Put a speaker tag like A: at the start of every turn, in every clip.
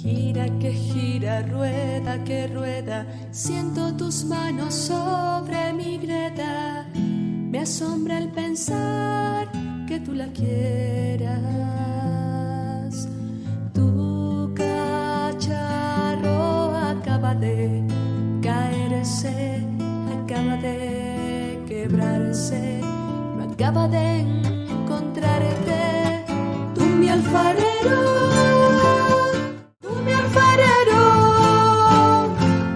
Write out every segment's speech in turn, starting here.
A: gira, rueda que rueda, siento tus manos sobre mi greda. Me asombra el pensar que tú la quieras. Tu cacharro acaba de caerse, acaba de quebrarse, no acaba de encontrarte. Tú mi alfarero,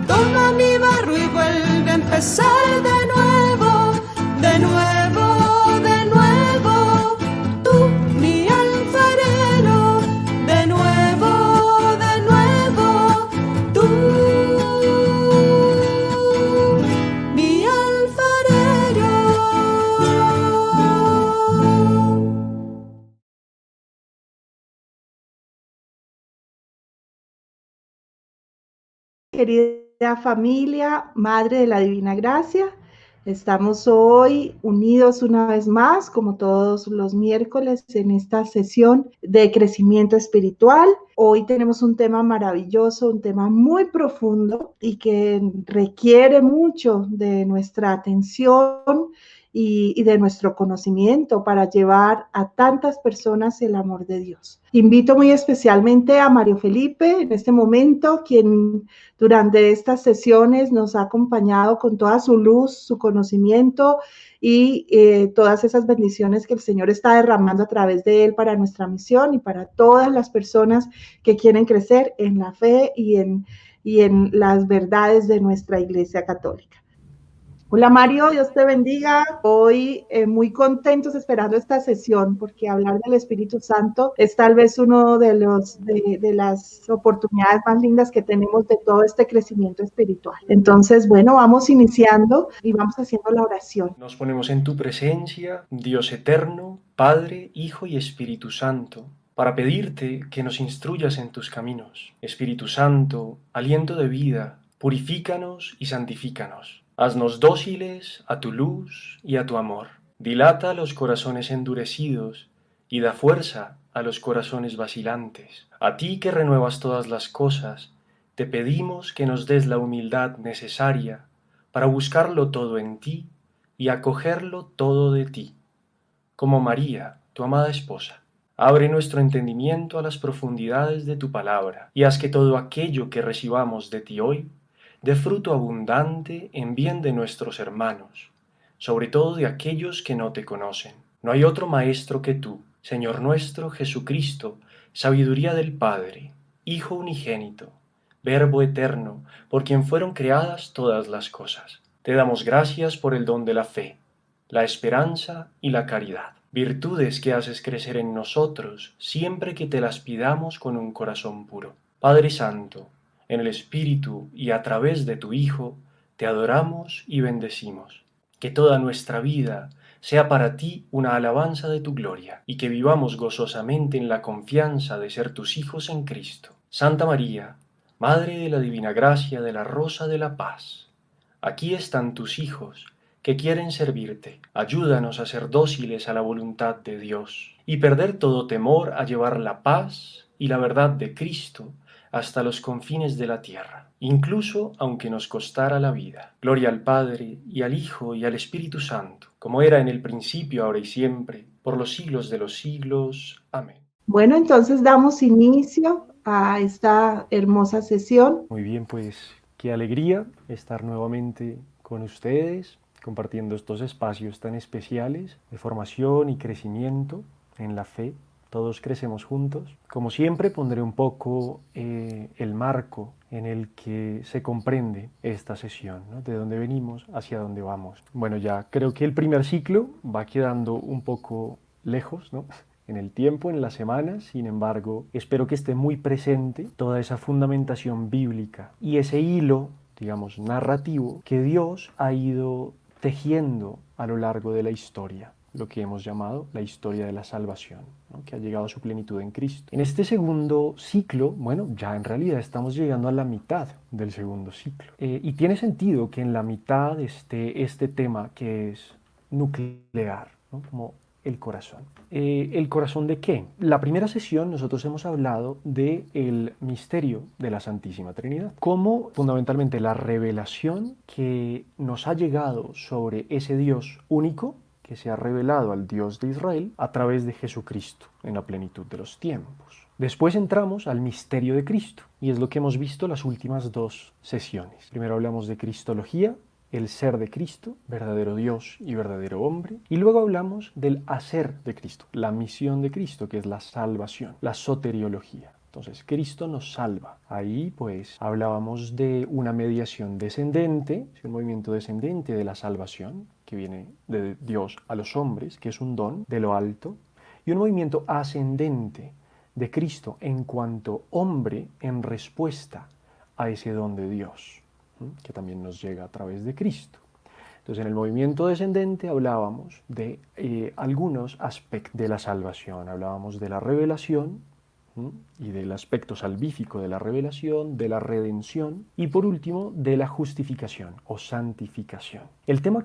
A: toma mi barro y vuelve a empezar de nuevo, de nuevo, de nuevo. Tú mi alfarero, de nuevo, de nuevo. Tú mi alfarero.
B: Querida familia, Madre de la Divina Gracia, estamos hoy unidos una vez más, como todos los miércoles, en esta sesión de crecimiento espiritual. Hoy tenemos un tema maravilloso, un tema muy profundo y que requiere mucho de nuestra atención y de nuestro conocimiento para llevar a tantas personas el amor de Dios. Invito muy especialmente a Mario Felipe en este momento, quien durante estas sesiones nos ha acompañado con toda su luz, su conocimiento y todas esas bendiciones que el Señor está derramando a través de él para nuestra misión y para todas las personas que quieren crecer en la fe y en las verdades de nuestra Iglesia Católica. Hola Mario, Dios te bendiga. Hoy muy contentos esperando esta sesión porque hablar del Espíritu Santo es tal vez uno de las oportunidades más lindas que tenemos de todo este crecimiento espiritual. Entonces, bueno, vamos iniciando y vamos haciendo la oración.
C: Nos ponemos en tu presencia, Dios eterno, Padre, Hijo y Espíritu Santo, para pedirte que nos instruyas en tus caminos. Espíritu Santo, aliento de vida, purifícanos y santifícanos. Haznos dóciles a tu luz y a tu amor. Dilata los corazones endurecidos y da fuerza a los corazones vacilantes. A ti que renuevas todas las cosas, te pedimos que nos des la humildad necesaria para buscarlo todo en ti y acogerlo todo de ti, como María, tu amada esposa. Abre nuestro entendimiento a las profundidades de tu palabra, y haz que todo aquello que recibamos de ti hoy dé fruto abundante en bien de nuestros hermanos, sobre todo de aquellos que no te conocen. No hay otro Maestro que tú, Señor nuestro Jesucristo, sabiduría del Padre, Hijo unigénito, Verbo eterno, por quien fueron creadas todas las cosas. Te damos gracias por el don de la fe, la esperanza y la caridad, virtudes que haces crecer en nosotros siempre que te las pidamos con un corazón puro. Padre Santo, en el Espíritu y a través de tu Hijo, te adoramos y bendecimos. Que toda nuestra vida sea para ti una alabanza de tu gloria, y que vivamos gozosamente en la confianza de ser tus hijos en Cristo. Santa María, Madre de la Divina Gracia, de la Rosa de la Paz, aquí están tus hijos, que quieren servirte. Ayúdanos a ser dóciles a la voluntad de Dios y perder todo temor a llevar la paz y la verdad de Cristo hasta los confines de la tierra, incluso aunque nos costara la vida. Gloria al Padre, y al Hijo, y al Espíritu Santo, como era en el principio, ahora y siempre, por los siglos de los siglos. Amén.
B: Bueno, entonces damos inicio a esta hermosa sesión.
C: Muy bien, pues qué alegría estar nuevamente con ustedes, compartiendo estos espacios tan especiales de formación y crecimiento en la fe. Todos crecemos juntos. Como siempre, pondré un poco el marco en el que se comprende esta sesión, ¿no? De dónde venimos, hacia dónde vamos. Bueno, ya creo que el primer ciclo va quedando un poco lejos, ¿no? En el tiempo, en las semanas. Sin embargo, espero que esté muy presente toda esa fundamentación bíblica y ese hilo, digamos, narrativo que Dios ha ido tejiendo a lo largo de la historia, lo que hemos llamado la historia de la salvación, ¿no? Que ha llegado a su plenitud en Cristo. En este segundo ciclo, bueno, ya en realidad estamos llegando a la mitad del segundo ciclo. Y tiene sentido que en la mitad esté este tema que es nuclear, ¿no? Como el corazón. ¿El corazón de qué? La primera sesión nosotros hemos hablado del misterio de la Santísima Trinidad, como fundamentalmente la revelación que nos ha llegado sobre ese Dios único que se ha revelado al Dios de Israel a través de Jesucristo en la plenitud de los tiempos. Después entramos al misterio de Cristo, y es lo que hemos visto las últimas dos sesiones. Primero hablamos de Cristología, el ser de Cristo, verdadero Dios y verdadero hombre, y luego hablamos del hacer de Cristo, la misión de Cristo, que es la salvación, la soteriología. Entonces, Cristo nos salva. Ahí, pues, hablábamos de una mediación descendente, un movimiento descendente de la salvación, que viene de Dios a los hombres, que es un don de lo alto, y un movimiento ascendente de Cristo en cuanto hombre en respuesta a ese don de Dios, que también nos llega a través de Cristo. Entonces, en el movimiento descendente hablábamos de algunos aspectos de la salvación, hablábamos de la revelación y del aspecto salvífico de la revelación, de la redención y por último de la justificación o santificación. El tema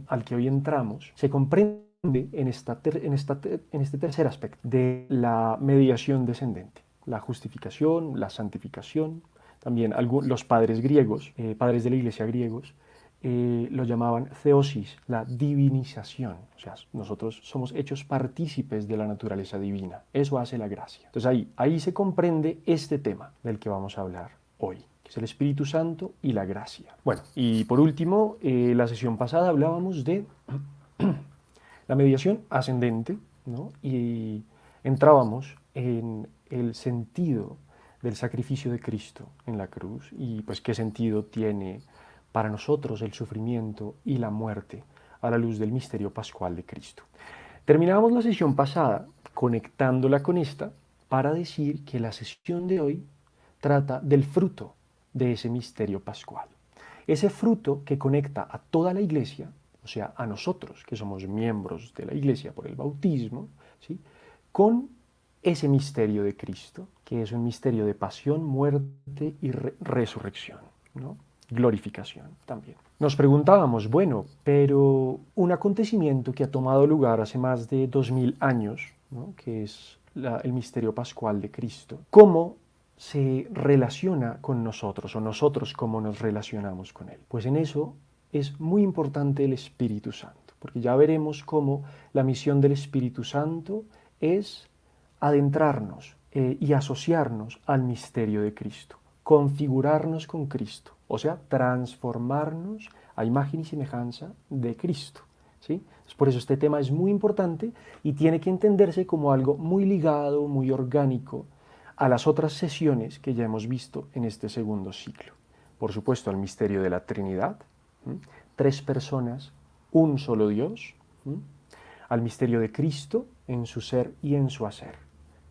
C: al que hoy entramos se comprende en este tercer aspecto de la mediación descendente, la justificación, la santificación. También los padres griegos, padres de la iglesia griegos, lo llamaban theosis, la divinización. O sea, nosotros somos hechos partícipes de la naturaleza divina. Eso hace la gracia. Entonces ahí se comprende este tema del que vamos a hablar hoy, que es el Espíritu Santo y la gracia. Bueno, y por último, la sesión pasada hablábamos de la mediación ascendente, ¿no? Y entrábamos en el sentido del sacrificio de Cristo en la cruz y pues qué sentido tiene para nosotros el sufrimiento y la muerte a la luz del misterio pascual de Cristo. Terminamos la sesión pasada conectándola con esta para decir que la sesión de hoy trata del fruto de ese misterio pascual. Ese fruto que conecta a toda la iglesia, o sea, a nosotros que somos miembros de la iglesia por el bautismo, ¿sí?, con ese misterio de Cristo, que es un misterio de pasión, muerte y resurrección, ¿no? Glorificación también. Nos preguntábamos, bueno, pero un acontecimiento que ha tomado lugar hace más de 2000 años, ¿no?, que es el misterio pascual de Cristo, ¿cómo se relaciona con nosotros o nosotros cómo nos relacionamos con Él? Pues en eso es muy importante el Espíritu Santo, porque ya veremos cómo la misión del Espíritu Santo es adentrarnos y asociarnos al misterio de Cristo, configurarnos con Cristo, o sea, transformarnos a imagen y semejanza de Cristo, ¿sí? Por eso este tema es muy importante y tiene que entenderse como algo muy ligado, muy orgánico a las otras sesiones que ya hemos visto en este segundo ciclo. Por supuesto, al misterio de la Trinidad, tres personas, un solo Dios, al misterio de Cristo en su ser y en su hacer,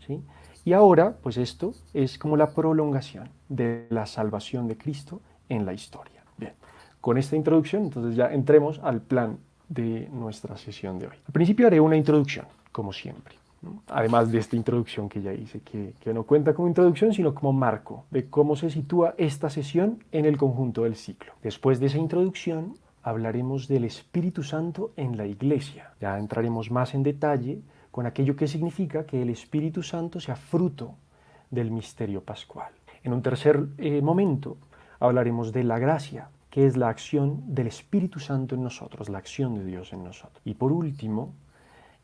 C: ¿sí? Y ahora, pues esto es como la prolongación de la salvación de Cristo en la historia. Bien, con esta introducción, entonces ya entremos al plan de nuestra sesión de hoy. Al principio haré una introducción, como siempre, ¿no? Además de esta introducción que ya hice, que no cuenta como introducción, sino como marco de cómo se sitúa esta sesión en el conjunto del ciclo. Después de esa introducción, hablaremos del Espíritu Santo en la Iglesia. Ya entraremos más en detalle con aquello que significa que el Espíritu Santo sea fruto del misterio pascual. En un tercer momento hablaremos de la gracia, que es la acción del Espíritu Santo en nosotros, la acción de Dios en nosotros. Y por último,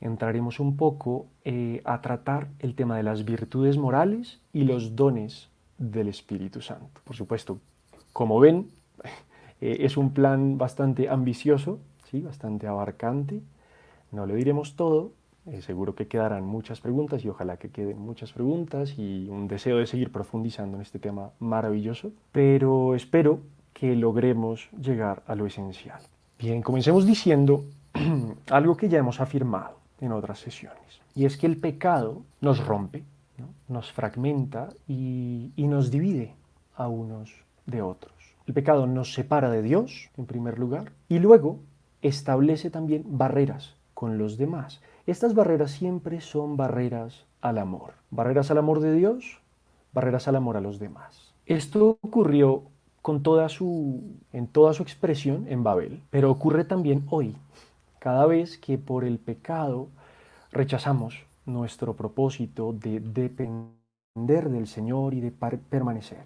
C: entraremos un poco a tratar el tema de las virtudes morales y los dones del Espíritu Santo. Por supuesto, como ven, es un plan bastante ambicioso, ¿sí?, bastante abarcante. No lo diremos todo. Seguro que quedarán muchas preguntas y ojalá que queden muchas preguntas y un deseo de seguir profundizando en este tema maravilloso, pero espero que logremos llegar a lo esencial. Bien, comencemos diciendo algo que ya hemos afirmado en otras sesiones, y es que el pecado nos rompe, ¿no?, nos fragmenta y nos divide a unos de otros. El pecado nos separa de Dios, en primer lugar, y luego establece también barreras con los demás. Estas barreras siempre son barreras al amor de Dios, barreras al amor a los demás. Esto ocurrió en toda su expresión en Babel, pero ocurre también hoy, cada vez que por el pecado rechazamos nuestro propósito de depender del Señor y de permanecer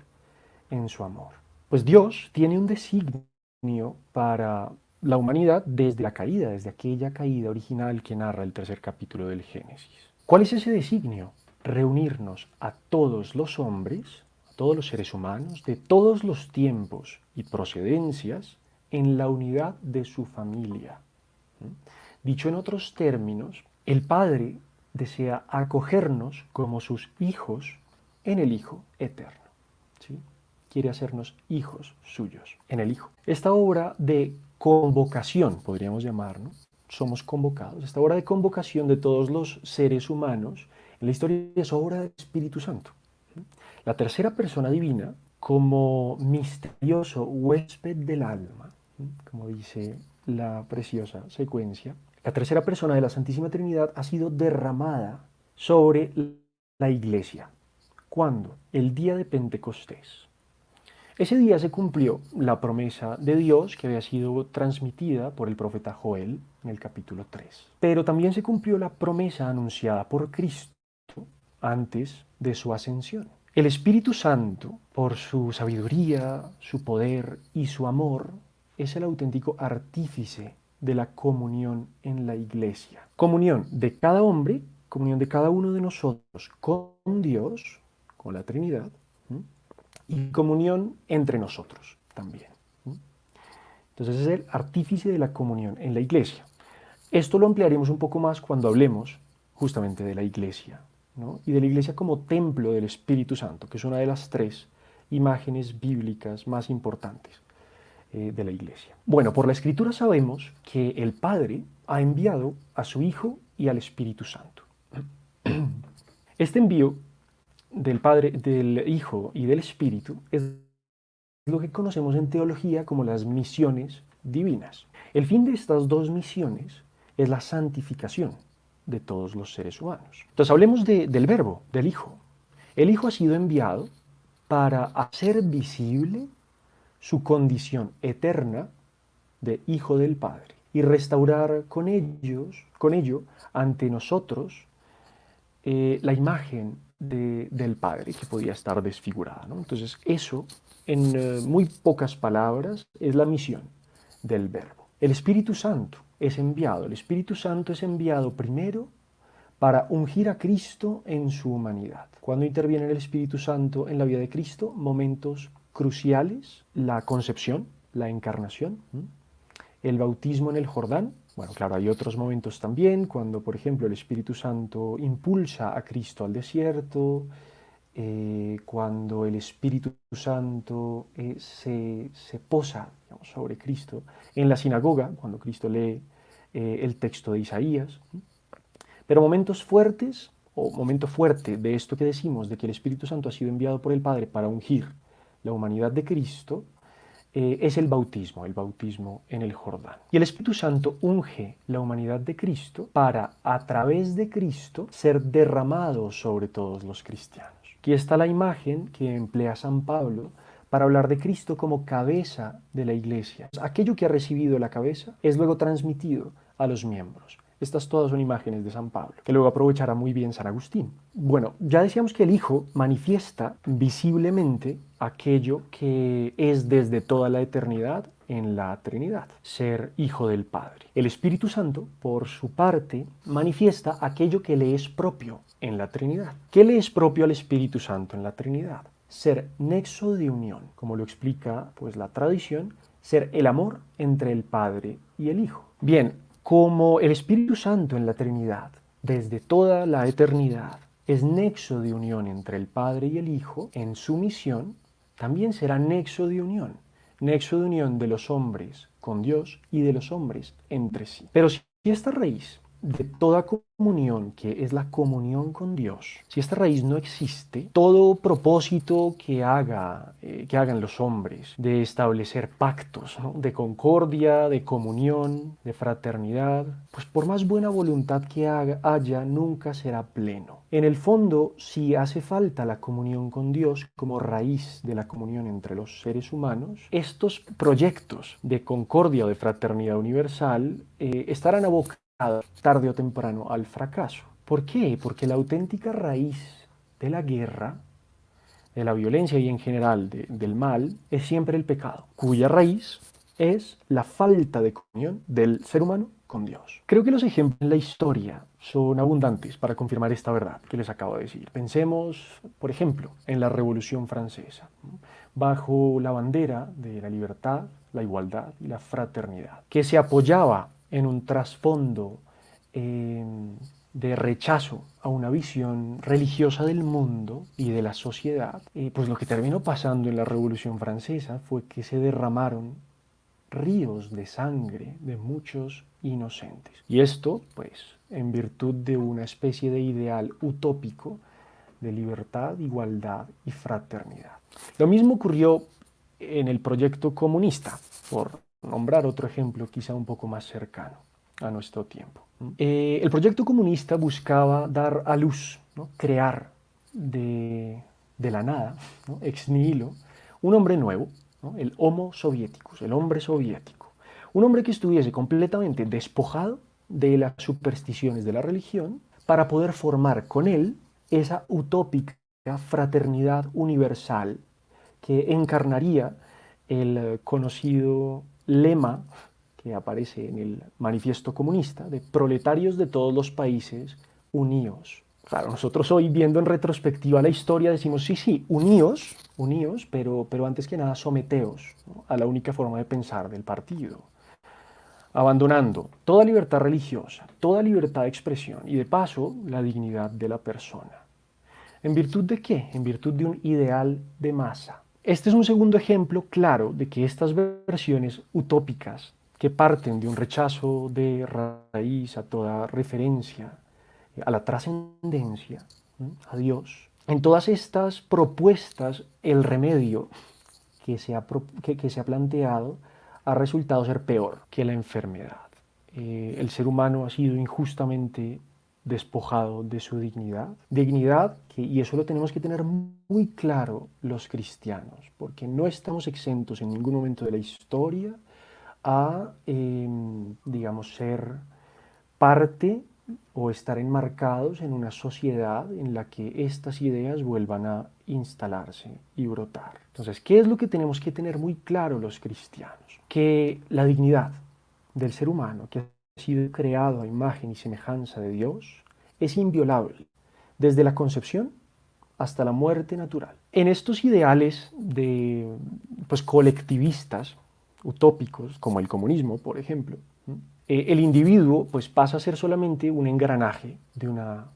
C: en su amor. Pues Dios tiene un designio para la humanidad desde la caída, desde aquella caída original que narra el tercer capítulo del Génesis. ¿Cuál es ese designio? Reunirnos a todos los hombres, a todos los seres humanos, de todos los tiempos y procedencias, en la unidad de su familia. Dicho en otros términos, el Padre desea acogernos como sus hijos en el Hijo eterno. ¿Sí? Quiere hacernos hijos suyos en el Hijo. Esta obra de convocación, podríamos llamar, ¿no? Somos convocados. Esta obra de convocación de todos los seres humanos en la historia es obra del Espíritu Santo. La tercera persona divina, como misterioso huésped del alma, como dice la preciosa secuencia, la tercera persona de la Santísima Trinidad ha sido derramada sobre la Iglesia. ¿Cuándo? El día de Pentecostés. Ese día se cumplió la promesa de Dios que había sido transmitida por el profeta Joel en el capítulo 3. Pero también se cumplió la promesa anunciada por Cristo antes de su ascensión. El Espíritu Santo, por su sabiduría, su poder y su amor, es el auténtico artífice de la comunión en la Iglesia. Comunión de cada hombre, comunión de cada uno de nosotros con Dios, con la Trinidad, y comunión entre nosotros también. Entonces es el artífice de la comunión en la Iglesia. Esto lo ampliaremos un poco más cuando hablemos justamente de la Iglesia, ¿no? Y de la Iglesia como templo del Espíritu Santo, que es una de las tres imágenes bíblicas más importantes de la Iglesia. Bueno, por la Escritura sabemos que el Padre ha enviado a su Hijo y al Espíritu Santo. Este envío del Padre, del Hijo y del Espíritu es lo que conocemos en teología como las misiones divinas. El fin de estas dos misiones es la santificación de todos los seres humanos. Entonces hablemos del Verbo, del Hijo. El Hijo ha sido enviado para hacer visible su condición eterna de Hijo del Padre y restaurar con ello ante nosotros la imagen del Padre que podía estar desfigurada, ¿no? Entonces eso, en muy pocas palabras, es la misión del Verbo. El Espíritu Santo es enviado. El Espíritu Santo es enviado primero para ungir a Cristo en su humanidad. ¿Cuándo interviene el Espíritu Santo en la vida de Cristo? Momentos cruciales: la concepción, la encarnación, el bautismo en el Jordán. Bueno, claro, hay otros momentos también, cuando, por ejemplo, el Espíritu Santo impulsa a Cristo al desierto, cuando el Espíritu Santo se posa, digamos, sobre Cristo en la sinagoga, cuando Cristo lee el texto de Isaías. Pero momentos fuertes, o momento fuerte de esto que decimos, de que el Espíritu Santo ha sido enviado por el Padre para ungir la humanidad de Cristo, es el bautismo en el Jordán. Y el Espíritu Santo unge la humanidad de Cristo para, a través de Cristo, ser derramado sobre todos los cristianos. Aquí está la imagen que emplea San Pablo para hablar de Cristo como cabeza de la Iglesia. Aquello que ha recibido la cabeza es luego transmitido a los miembros. Estas todas son imágenes de San Pablo, que luego aprovechará muy bien San Agustín. Bueno, ya decíamos que el Hijo manifiesta visiblemente aquello que es desde toda la eternidad en la Trinidad, ser Hijo del Padre. El Espíritu Santo, por su parte, manifiesta aquello que le es propio en la Trinidad. ¿Qué le es propio al Espíritu Santo en la Trinidad? Ser nexo de unión, como lo explica pues la tradición, ser el amor entre el Padre y el Hijo. Bien, como el Espíritu Santo en la Trinidad, desde toda la eternidad, es nexo de unión entre el Padre y el Hijo, en su misión, también será nexo de unión de los hombres con Dios y de los hombres entre sí. Pero si esta raíz de toda comunión, que es la comunión con Dios, si esta raíz no existe, todo propósito que hagan los hombres de establecer pactos, ¿no?, de concordia, de comunión, de fraternidad, pues por más buena voluntad que haya, nunca será pleno. En el fondo, si hace falta la comunión con Dios como raíz de la comunión entre los seres humanos, estos proyectos de concordia o de fraternidad universal estarán abocados tarde o temprano al fracaso. ¿Por qué? Porque la auténtica raíz de la guerra, de la violencia y en general del mal, es siempre el pecado, cuya raíz es la falta de comunión del ser humano con Dios. Creo que los ejemplos en la historia son abundantes para confirmar esta verdad que les acabo de decir. Pensemos, por ejemplo, en la Revolución Francesa, bajo la bandera de la libertad, la igualdad y la fraternidad, que se apoyaba en un trasfondo de rechazo a una visión religiosa del mundo y de la sociedad. Pues lo que terminó pasando en la Revolución Francesa fue que se derramaron ríos de sangre de muchos inocentes. Y esto, pues, en virtud de una especie de ideal utópico de libertad, igualdad y fraternidad. Lo mismo ocurrió en el proyecto comunista, por nombrar otro ejemplo quizá un poco más cercano a nuestro tiempo. El proyecto comunista buscaba dar a luz, ¿no? Crear de la nada, ¿no? Ex nihilo, un hombre nuevo, ¿no? El Homo Sovieticus, el hombre soviético. Un hombre que estuviese completamente despojado de las supersticiones de la religión para poder formar con él esa utópica fraternidad universal que encarnaría el conocido lema que aparece en el manifiesto comunista de proletarios de todos los países, uníos. Claro, nosotros hoy viendo en retrospectiva la historia decimos, sí, uníos, pero antes que nada someteos, ¿no? A la única forma de pensar del partido, abandonando toda libertad religiosa, toda libertad de expresión y de paso la dignidad de la persona. ¿En virtud de qué? En virtud de un ideal de masa. Este es un segundo ejemplo claro de que estas versiones utópicas que parten de un rechazo de raíz a toda referencia, a la trascendencia, a Dios. En todas estas propuestas, el remedio que se ha planteado ha resultado ser peor que la enfermedad. El ser humano ha sido injustamente despojado de su dignidad que, y eso lo tenemos que tener muy claro los cristianos, porque no estamos exentos en ningún momento de la historia a, digamos, ser parte o estar enmarcados en una sociedad en la que estas ideas vuelvan a instalarse y brotar. Entonces, ¿qué es lo que tenemos que tener muy claro los cristianos? Que la dignidad del ser humano, que ha sido creado a imagen y semejanza de Dios, es inviolable, desde la concepción hasta la muerte natural. En estos ideales pues, colectivistas, utópicos, como el comunismo, por ejemplo, el individuo pues, pasa a ser solamente un engranaje de una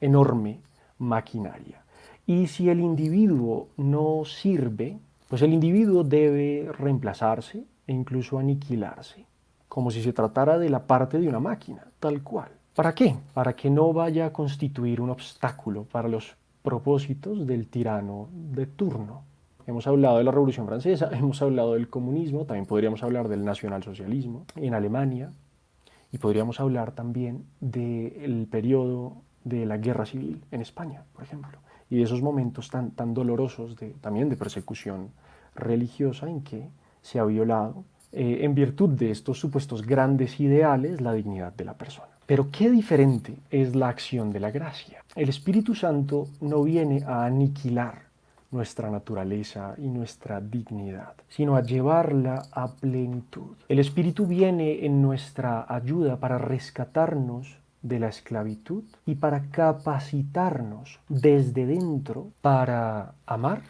C: enorme maquinaria. Y si el individuo no sirve, pues el individuo debe reemplazarse e incluso aniquilarse, como si se tratara de la parte de una máquina, tal cual. ¿Para qué? Para que no vaya a constituir un obstáculo para los propósitos del tirano de turno. Hemos hablado de la Revolución Francesa, hemos hablado del comunismo, también podríamos hablar del nacionalsocialismo en Alemania y podríamos hablar también del periodo de la Guerra Civil en España, por ejemplo, y de esos momentos tan dolorosos también de persecución religiosa en que se ha violado, en virtud de estos supuestos grandes ideales, la dignidad de la persona. Pero qué diferente es la acción de la gracia. El Espíritu Santo no viene a aniquilar nuestra naturaleza y nuestra dignidad, sino a llevarla a plenitud. El Espíritu viene en nuestra ayuda para rescatarnos de la esclavitud y para capacitarnos desde dentro para amar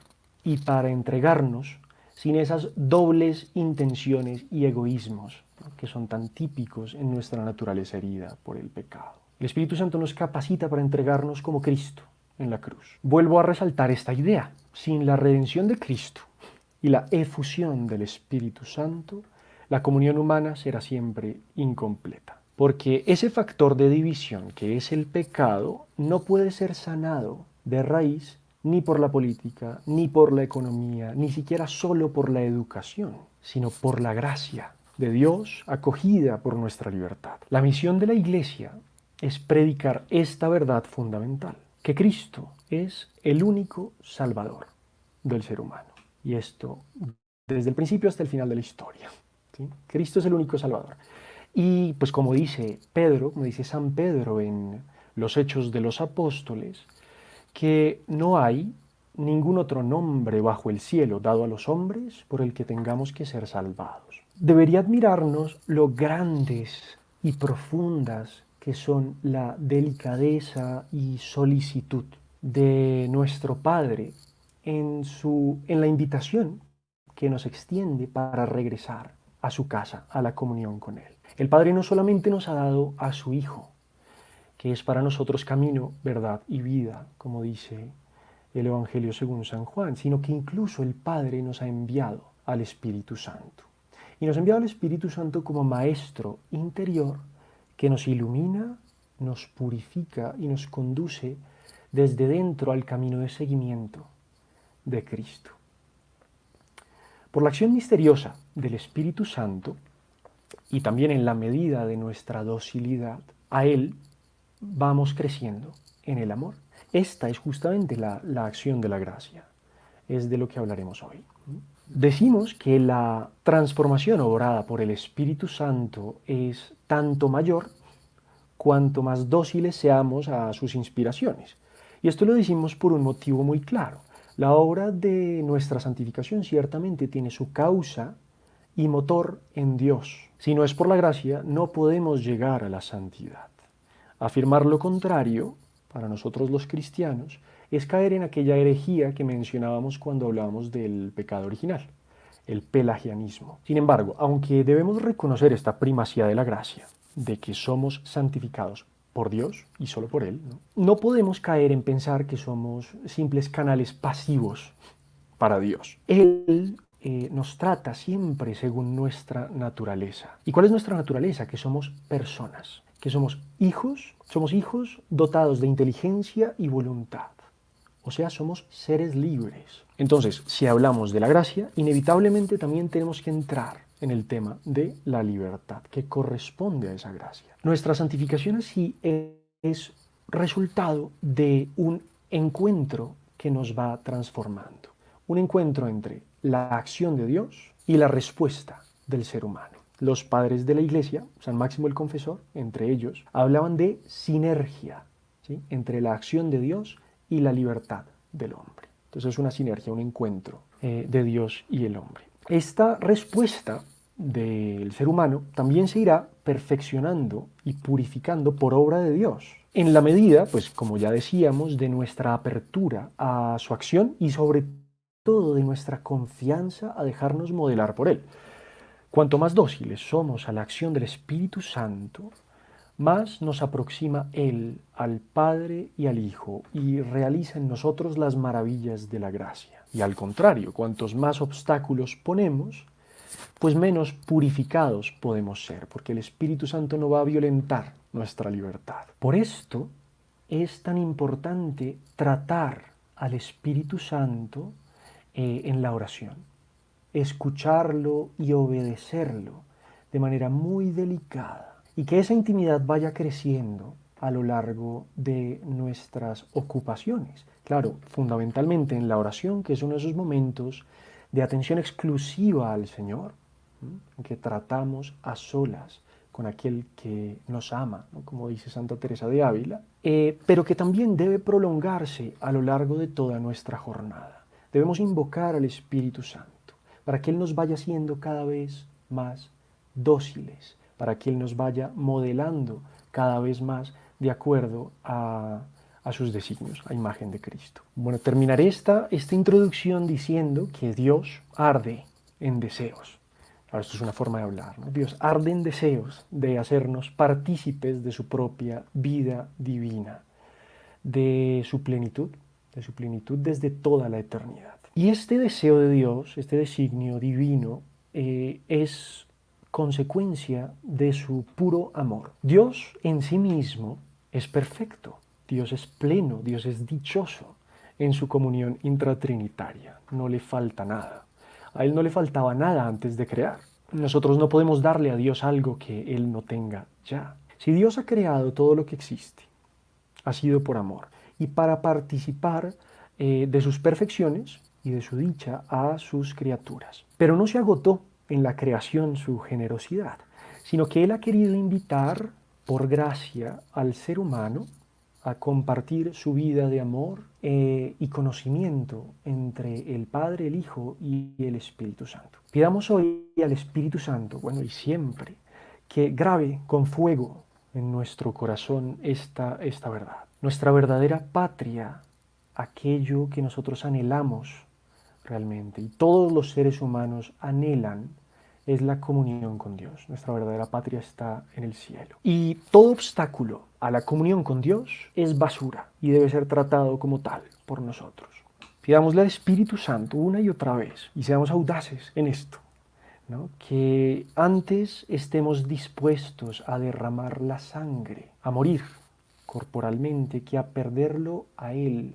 C: y para entregarnos sin esas dobles intenciones y egoísmos, ¿no?, que son tan típicos en nuestra naturaleza herida por el pecado. El Espíritu Santo nos capacita para entregarnos como Cristo en la cruz. Vuelvo a resaltar esta idea. Sin la redención de Cristo y la efusión del Espíritu Santo, la comunión humana será siempre incompleta. Porque ese factor de división que es el pecado no puede ser sanado de raíz ni por la política, ni por la economía, ni siquiera solo por la educación, sino por la gracia de Dios acogida por nuestra libertad. La misión de la Iglesia es predicar esta verdad fundamental, que Cristo es el único Salvador del ser humano. Y esto desde el principio hasta el final de la historia, ¿sí? Cristo es el único Salvador. Y pues como dice Pedro, como dice San Pedro en los Hechos de los Apóstoles, que no hay ningún otro nombre bajo el cielo dado a los hombres por el que tengamos que ser salvados. Debería admirarnos lo grandes y profundas que son la delicadeza y solicitud de nuestro Padre en la invitación que nos extiende para regresar a su casa, a la comunión con Él. El Padre no solamente nos ha dado a su Hijo, que es para nosotros camino, verdad y vida, como dice el Evangelio según San Juan, sino que incluso el Padre nos ha enviado al Espíritu Santo. Y nos ha enviado al Espíritu Santo como maestro interior que nos ilumina, nos purifica y nos conduce desde dentro al camino de seguimiento de Cristo. Por la acción misteriosa del Espíritu Santo y también en la medida de nuestra docilidad a Él, vamos creciendo en el amor. Esta es justamente la acción de la gracia. Es de lo que hablaremos hoy. Decimos que la transformación obrada por el Espíritu Santo es tanto mayor cuanto más dóciles seamos a sus inspiraciones. Y esto lo decimos por un motivo muy claro. La obra de nuestra santificación ciertamente tiene su causa y motor en Dios. Si no es por la gracia, no podemos llegar a la santidad. Afirmar lo contrario, para nosotros los cristianos, es caer en aquella herejía que mencionábamos cuando hablábamos del pecado original, el pelagianismo. Sin embargo, aunque debemos reconocer esta primacía de la gracia, de que somos santificados por Dios y solo por Él, no podemos caer en pensar que somos simples canales pasivos para Dios. Él nos trata siempre según nuestra naturaleza. ¿Y cuál es nuestra naturaleza? Que somos personas, que somos hijos dotados de inteligencia y voluntad. O sea, somos seres libres. Entonces, si hablamos de la gracia, inevitablemente también tenemos que entrar en el tema de la libertad, que corresponde a esa gracia. Nuestra santificación así es resultado de un encuentro que nos va transformando. Un encuentro entre la acción de Dios y la respuesta del ser humano. Los padres de la Iglesia, San Máximo el Confesor, entre ellos, hablaban de sinergia, ¿sí?, entre la acción de Dios y la libertad del hombre. Entonces es una sinergia, un encuentro de Dios y el hombre. Esta respuesta del ser humano también se irá perfeccionando y purificando por obra de Dios, en la medida, pues como ya decíamos, de nuestra apertura a su acción y sobre todo de nuestra confianza a dejarnos modelar por Él. Cuanto más dóciles somos a la acción del Espíritu Santo, más nos aproxima Él al Padre y al Hijo y realiza en nosotros las maravillas de la gracia. Y al contrario, cuantos más obstáculos ponemos, pues menos purificados podemos ser, porque el Espíritu Santo no va a violentar nuestra libertad. Por esto es tan importante tratar al Espíritu Santo en la oración, escucharlo y obedecerlo de manera muy delicada, y que esa intimidad vaya creciendo a lo largo de nuestras ocupaciones. Claro, fundamentalmente en la oración, que es uno de esos momentos de atención exclusiva al Señor, en que tratamos a solas con aquel que nos ama, ¿no?, como dice Santa Teresa de Ávila, pero que también debe prolongarse a lo largo de toda nuestra jornada. Debemos invocar al Espíritu Santo para que Él nos vaya haciendo cada vez más dóciles, para que Él nos vaya modelando cada vez más de acuerdo a sus designios, a imagen de Cristo. Bueno, terminaré esta introducción diciendo que Dios arde en deseos. Ahora, esto es una forma de hablar, ¿no? Dios arde en deseos de hacernos partícipes de su propia vida divina, de su plenitud desde toda la eternidad. Y este deseo de Dios, este designio divino, es consecuencia de su puro amor. Dios en sí mismo es perfecto, Dios es pleno, Dios es dichoso en su comunión intratrinitaria, no le falta nada. A Él no le faltaba nada antes de crear. Nosotros no podemos darle a Dios algo que Él no tenga ya. Si Dios ha creado todo lo que existe, ha sido por amor y para participar de sus perfecciones y de su dicha a sus criaturas. Pero no se agotó en la creación su generosidad, sino que Él ha querido invitar, por gracia, al ser humano a compartir su vida de amor y conocimiento entre el Padre, el Hijo y el Espíritu Santo. Pidamos hoy al Espíritu Santo, bueno, y siempre, que grabe con fuego en nuestro corazón esta verdad. Nuestra verdadera patria, aquello que nosotros anhelamos realmente, y todos los seres humanos anhelan, es la comunión con Dios. Nuestra verdadera patria está en el cielo. Y todo obstáculo a la comunión con Dios es basura y debe ser tratado como tal por nosotros. Pidámosle al Espíritu Santo una y otra vez y seamos audaces en esto, ¿no? Que antes estemos dispuestos a derramar la sangre, a morir corporalmente, que a perderlo a Él,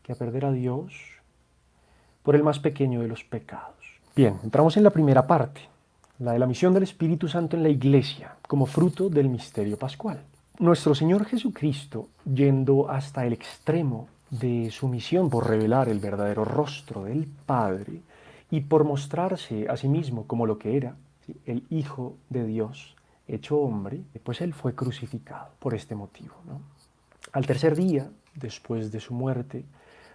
C: que a perder a Dios por el más pequeño de los pecados. Bien, entramos en la primera parte, la de la misión del Espíritu Santo en la Iglesia, como fruto del misterio pascual. Nuestro Señor Jesucristo, yendo hasta el extremo de su misión por revelar el verdadero rostro del Padre y por mostrarse a sí mismo como lo que era, ¿sí?, el Hijo de Dios hecho hombre, pues Él fue crucificado por este motivo, ¿no? Al tercer día, después de su muerte,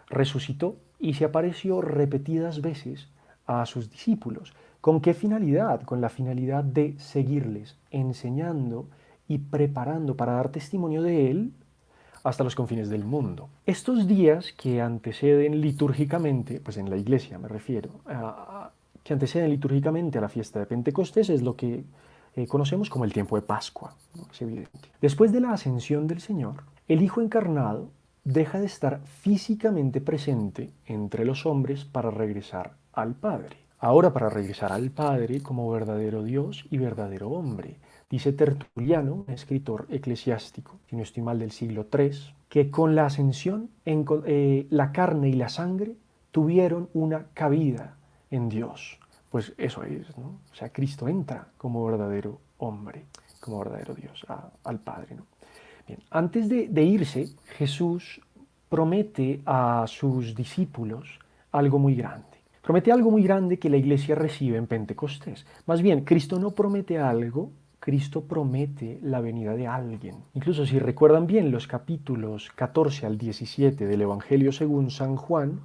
C: resucitó y se apareció repetidas veces a sus discípulos. ¿Con qué finalidad? Con la finalidad de seguirles, enseñando y preparando para dar testimonio de Él hasta los confines del mundo. Estos días que anteceden litúrgicamente, pues en la Iglesia me refiero, que anteceden litúrgicamente a la fiesta de Pentecostés, es lo que conocemos como el tiempo de Pascua, ¿no? Es evidente. Después de la ascensión del Señor, el Hijo encarnado deja de estar físicamente presente entre los hombres para regresar al Padre. Ahora para regresar al Padre como verdadero Dios y verdadero hombre. Dice Tertuliano, un escritor eclesiástico, si no estoy mal del siglo III, que con la ascensión la carne y la sangre tuvieron una cabida en Dios. Pues eso es, ¿no? O sea, Cristo entra como verdadero hombre, como verdadero Dios al Padre, ¿no? Bien, antes de irse, Jesús promete a sus discípulos algo muy grande. Promete algo muy grande que la Iglesia recibe en Pentecostés. Más bien, Cristo no promete algo, Cristo promete la venida de alguien. Incluso si recuerdan bien los capítulos 14 al 17 del Evangelio según San Juan,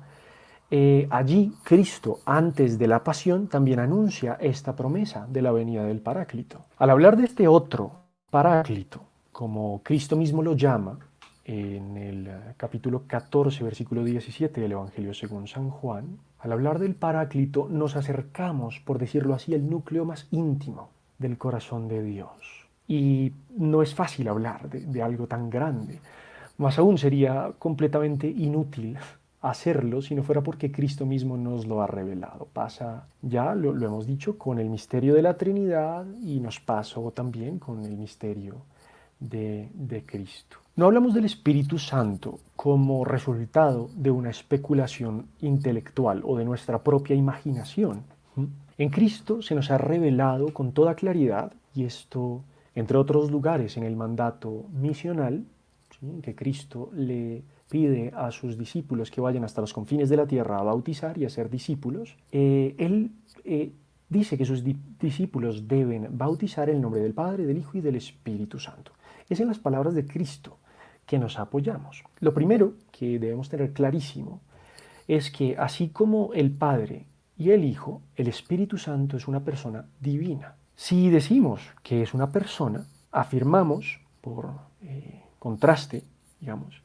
C: allí Cristo, antes de la pasión, también anuncia esta promesa de la venida del Paráclito. Al hablar de este otro Paráclito, como Cristo mismo lo llama, en el capítulo 14, versículo 17 del Evangelio según San Juan, al hablar del Paráclito nos acercamos, por decirlo así, al núcleo más íntimo del corazón de Dios. Y no es fácil hablar de algo tan grande. Más aún sería completamente inútil hacerlo si no fuera porque Cristo mismo nos lo ha revelado. Pasa, ya lo hemos dicho, con el misterio de la Trinidad y nos pasó también con el misterio de Cristo. No hablamos del Espíritu Santo como resultado de una especulación intelectual o de nuestra propia imaginación. En Cristo se nos ha revelado con toda claridad, y esto, entre otros lugares, en el mandato misional, ¿sí?, que Cristo le pide a sus discípulos que vayan hasta los confines de la tierra a bautizar y a ser discípulos. Él dice que sus discípulos deben bautizar en el nombre del Padre, del Hijo y del Espíritu Santo. Es en las palabras de Cristo que nos apoyamos. Lo primero que debemos tener clarísimo es que así como el Padre y el Hijo, el Espíritu Santo es una persona divina. Si decimos que es una persona, afirmamos, por contraste, digamos,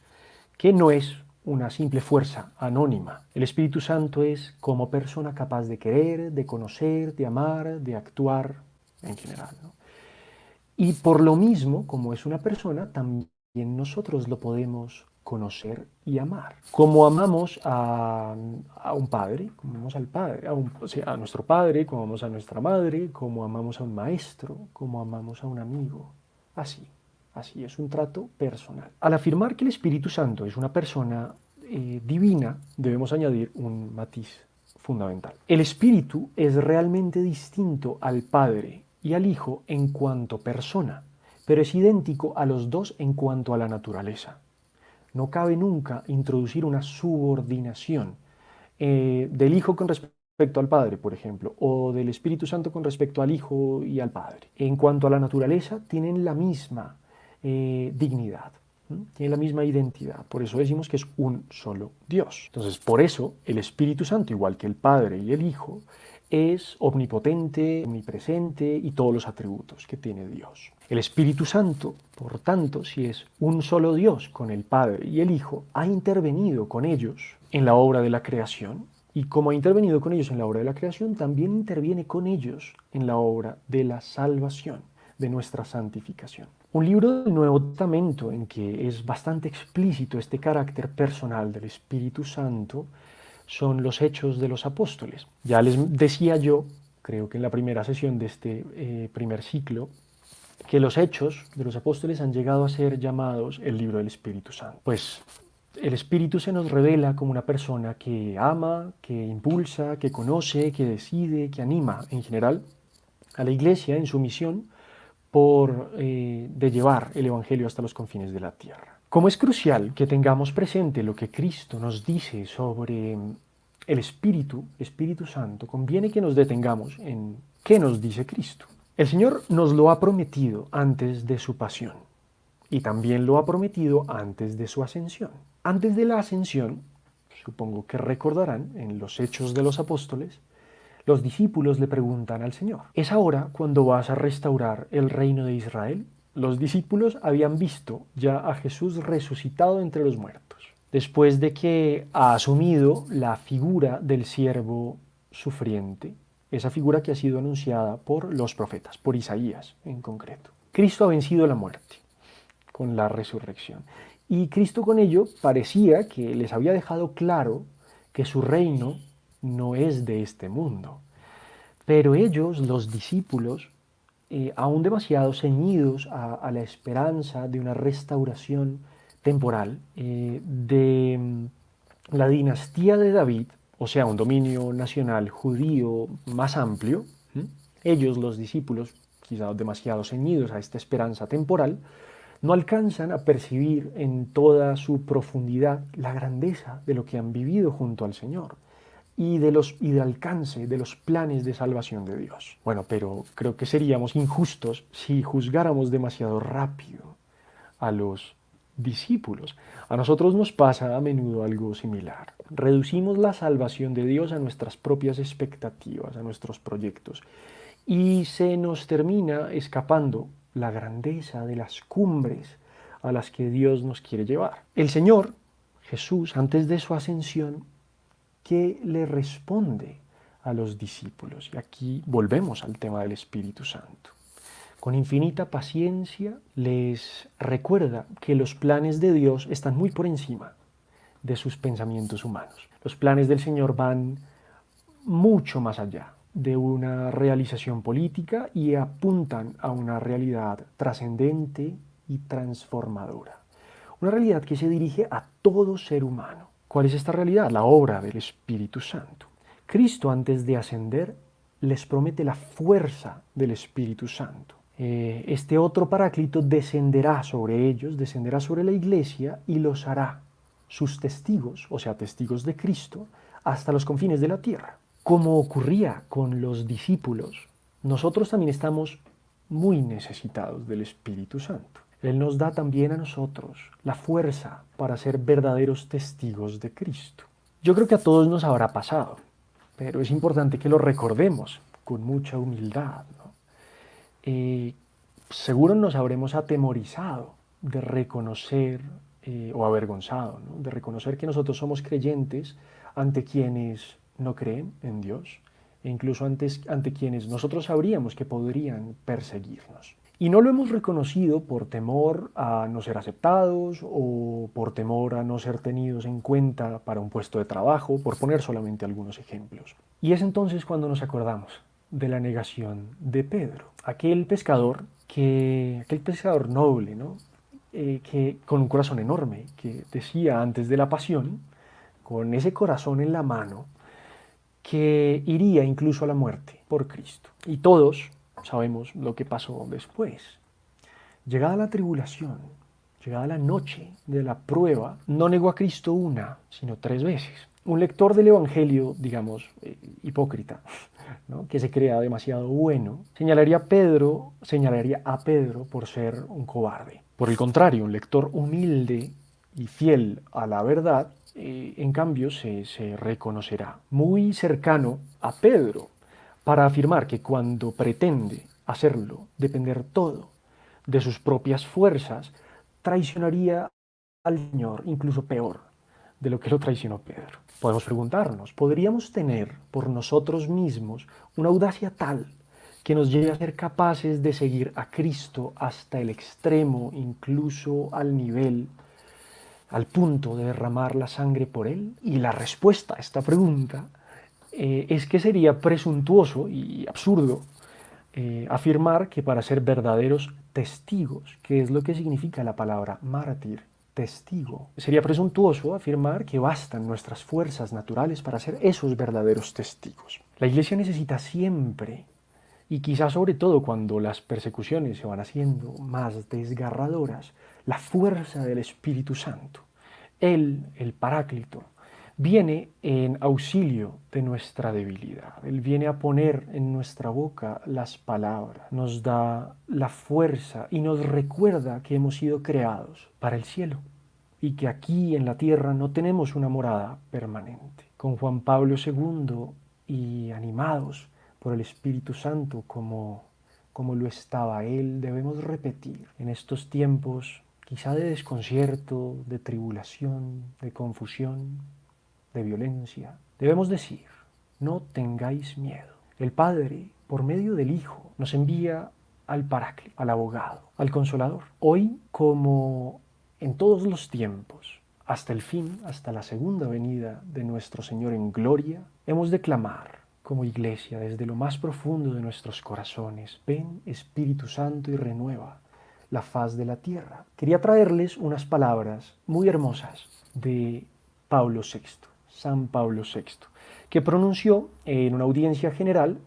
C: que no es una simple fuerza anónima. El Espíritu Santo es como persona capaz de querer, de conocer, de amar, de actuar en general, ¿no? Y por lo mismo, como es una persona, también nosotros lo podemos conocer y amar. Como amamos a un padre, como amamos al padre, a nuestro padre, como amamos a nuestra madre, como amamos a un maestro, como amamos a un amigo. Así es un trato personal. Al afirmar que el Espíritu Santo es una persona divina, debemos añadir un matiz fundamental. El Espíritu es realmente distinto al Padre y al Hijo en cuanto persona, pero es idéntico a los dos en cuanto a la naturaleza. No cabe nunca introducir una subordinación del Hijo con respecto respecto al Padre, por ejemplo, o del Espíritu Santo con respecto al Hijo y al Padre. En cuanto a la naturaleza, tienen la misma dignidad, tienen la misma identidad. Por eso decimos que es un solo Dios. Entonces, por eso el Espíritu Santo, igual que el Padre y el Hijo, es omnipotente, omnipresente y todos los atributos que tiene Dios. El Espíritu Santo, por tanto, si es un solo Dios con el Padre y el Hijo, ha intervenido con ellos en la obra de la creación. Y como ha intervenido con ellos en la obra de la creación, también interviene con ellos en la obra de la salvación, de nuestra santificación. Un libro del Nuevo Testamento en que es bastante explícito este carácter personal del Espíritu Santo son los Hechos de los Apóstoles. Ya les decía yo, creo que en la primera sesión de este primer ciclo, que los Hechos de los Apóstoles han llegado a ser llamados el libro del Espíritu Santo. Pues el Espíritu se nos revela como una persona que ama, que impulsa, que conoce, que decide, que anima en general a la Iglesia en su misión de llevar el Evangelio hasta los confines de la tierra. Como es crucial que tengamos presente lo que Cristo nos dice sobre el Espíritu Santo, conviene que nos detengamos en qué nos dice Cristo. El Señor nos lo ha prometido antes de su pasión y también lo ha prometido antes de su ascensión. Antes de la ascensión, supongo que recordarán en los Hechos de los Apóstoles, los discípulos le preguntan al Señor: ¿es ahora cuando vas a restaurar el reino de Israel? Los discípulos habían visto ya a Jesús resucitado entre los muertos, después de que ha asumido la figura del siervo sufriente, esa figura que ha sido anunciada por los profetas, por Isaías en concreto. Cristo ha vencido la muerte con la resurrección. Y Cristo con ello parecía que les había dejado claro que su reino no es de este mundo. Pero ellos, los discípulos, aún demasiado ceñidos a la esperanza de una restauración temporal de la dinastía de David, o sea, un dominio nacional judío más amplio, ellos, los discípulos, quizá demasiado ceñidos a esta esperanza temporal, no alcanzan a percibir en toda su profundidad la grandeza de lo que han vivido junto al Señor y del alcance de los planes de salvación de Dios. Bueno, pero creo que seríamos injustos si juzgáramos demasiado rápido a los discípulos. A nosotros nos pasa a menudo algo similar. Reducimos la salvación de Dios a nuestras propias expectativas, a nuestros proyectos, y se nos termina escapando la grandeza de las cumbres a las que Dios nos quiere llevar. El Señor Jesús, antes de su ascensión, ¿qué le responde a los discípulos? Y aquí volvemos al tema del Espíritu Santo. Con infinita paciencia les recuerda que los planes de Dios están muy por encima de sus pensamientos humanos. Los planes del Señor van mucho más allá de una realización política y apuntan a una realidad trascendente y transformadora. Una realidad que se dirige a todo ser humano. ¿Cuál es esta realidad? La obra del Espíritu Santo. Cristo, antes de ascender, les promete la fuerza del Espíritu Santo. Este otro Paráclito descenderá sobre ellos, descenderá sobre la Iglesia y los hará sus testigos, o sea, testigos de Cristo, hasta los confines de la tierra. Como ocurría con los discípulos, nosotros también estamos muy necesitados del Espíritu Santo. Él nos da también a nosotros la fuerza para ser verdaderos testigos de Cristo. Yo creo que a todos nos habrá pasado, pero es importante que lo recordemos con mucha humildad, ¿no? Seguro nos habremos atemorizado de reconocer o avergonzado, ¿no? De reconocer que nosotros somos creyentes ante quienes no creen en Dios e incluso ante quienes nosotros sabríamos que podrían perseguirnos. Y no lo hemos reconocido por temor a no ser aceptados o por temor a no ser tenidos en cuenta para un puesto de trabajo, por poner solamente algunos ejemplos. Y es entonces cuando nos acordamos de la negación de Pedro, aquel pescador noble, ¿no? Que con un corazón enorme, que decía antes de la pasión, con ese corazón en la mano, que iría incluso a la muerte por Cristo. Y todos sabemos lo que pasó después. Llegada la tribulación, Llegada la noche de la prueba, no negó a Cristo una, sino 3 veces. Un lector del Evangelio, digamos, hipócrita, ¿no?, que se crea demasiado bueno, señalaría a Pedro por ser un cobarde. Por el contrario, un lector humilde y fiel a la verdad, en cambio, se reconocerá muy cercano a Pedro para afirmar que cuando pretende hacerlo depender todo de sus propias fuerzas, traicionaría al Señor, incluso peor de lo que lo traicionó Pedro. Podemos preguntarnos, ¿podríamos tener por nosotros mismos una audacia tal que nos lleve a ser capaces de seguir a Cristo hasta el extremo, incluso al punto de derramar la sangre por Él? Y la respuesta a esta pregunta es que sería presuntuoso y absurdo afirmar que para ser verdaderos testigos, que es lo que significa la palabra mártir, testigo, sería presuntuoso afirmar que bastan nuestras fuerzas naturales para ser esos verdaderos testigos. La Iglesia necesita siempre, y quizás sobre todo cuando las persecuciones se van haciendo más desgarradoras, la fuerza del Espíritu Santo. Él, el Paráclito, viene en auxilio de nuestra debilidad. Él viene a poner en nuestra boca las palabras, nos da la fuerza y nos recuerda que hemos sido creados para el cielo y que aquí en la tierra no tenemos una morada permanente. Con Juan Pablo II y animados por el Espíritu Santo como lo estaba él, debemos repetir en estos tiempos quizá de desconcierto, de tribulación, de confusión, de violencia. Debemos decir, no tengáis miedo. El Padre, por medio del Hijo, nos envía al Paráclito, al abogado, al Consolador. Hoy, como en todos los tiempos, hasta el fin, hasta la segunda venida de nuestro Señor en gloria, hemos de clamar como Iglesia desde lo más profundo de nuestros corazones: ven, Espíritu Santo, y renueva la faz de la tierra. Quería traerles unas palabras muy hermosas de Pablo VI, San Pablo VI, que pronunció en una audiencia general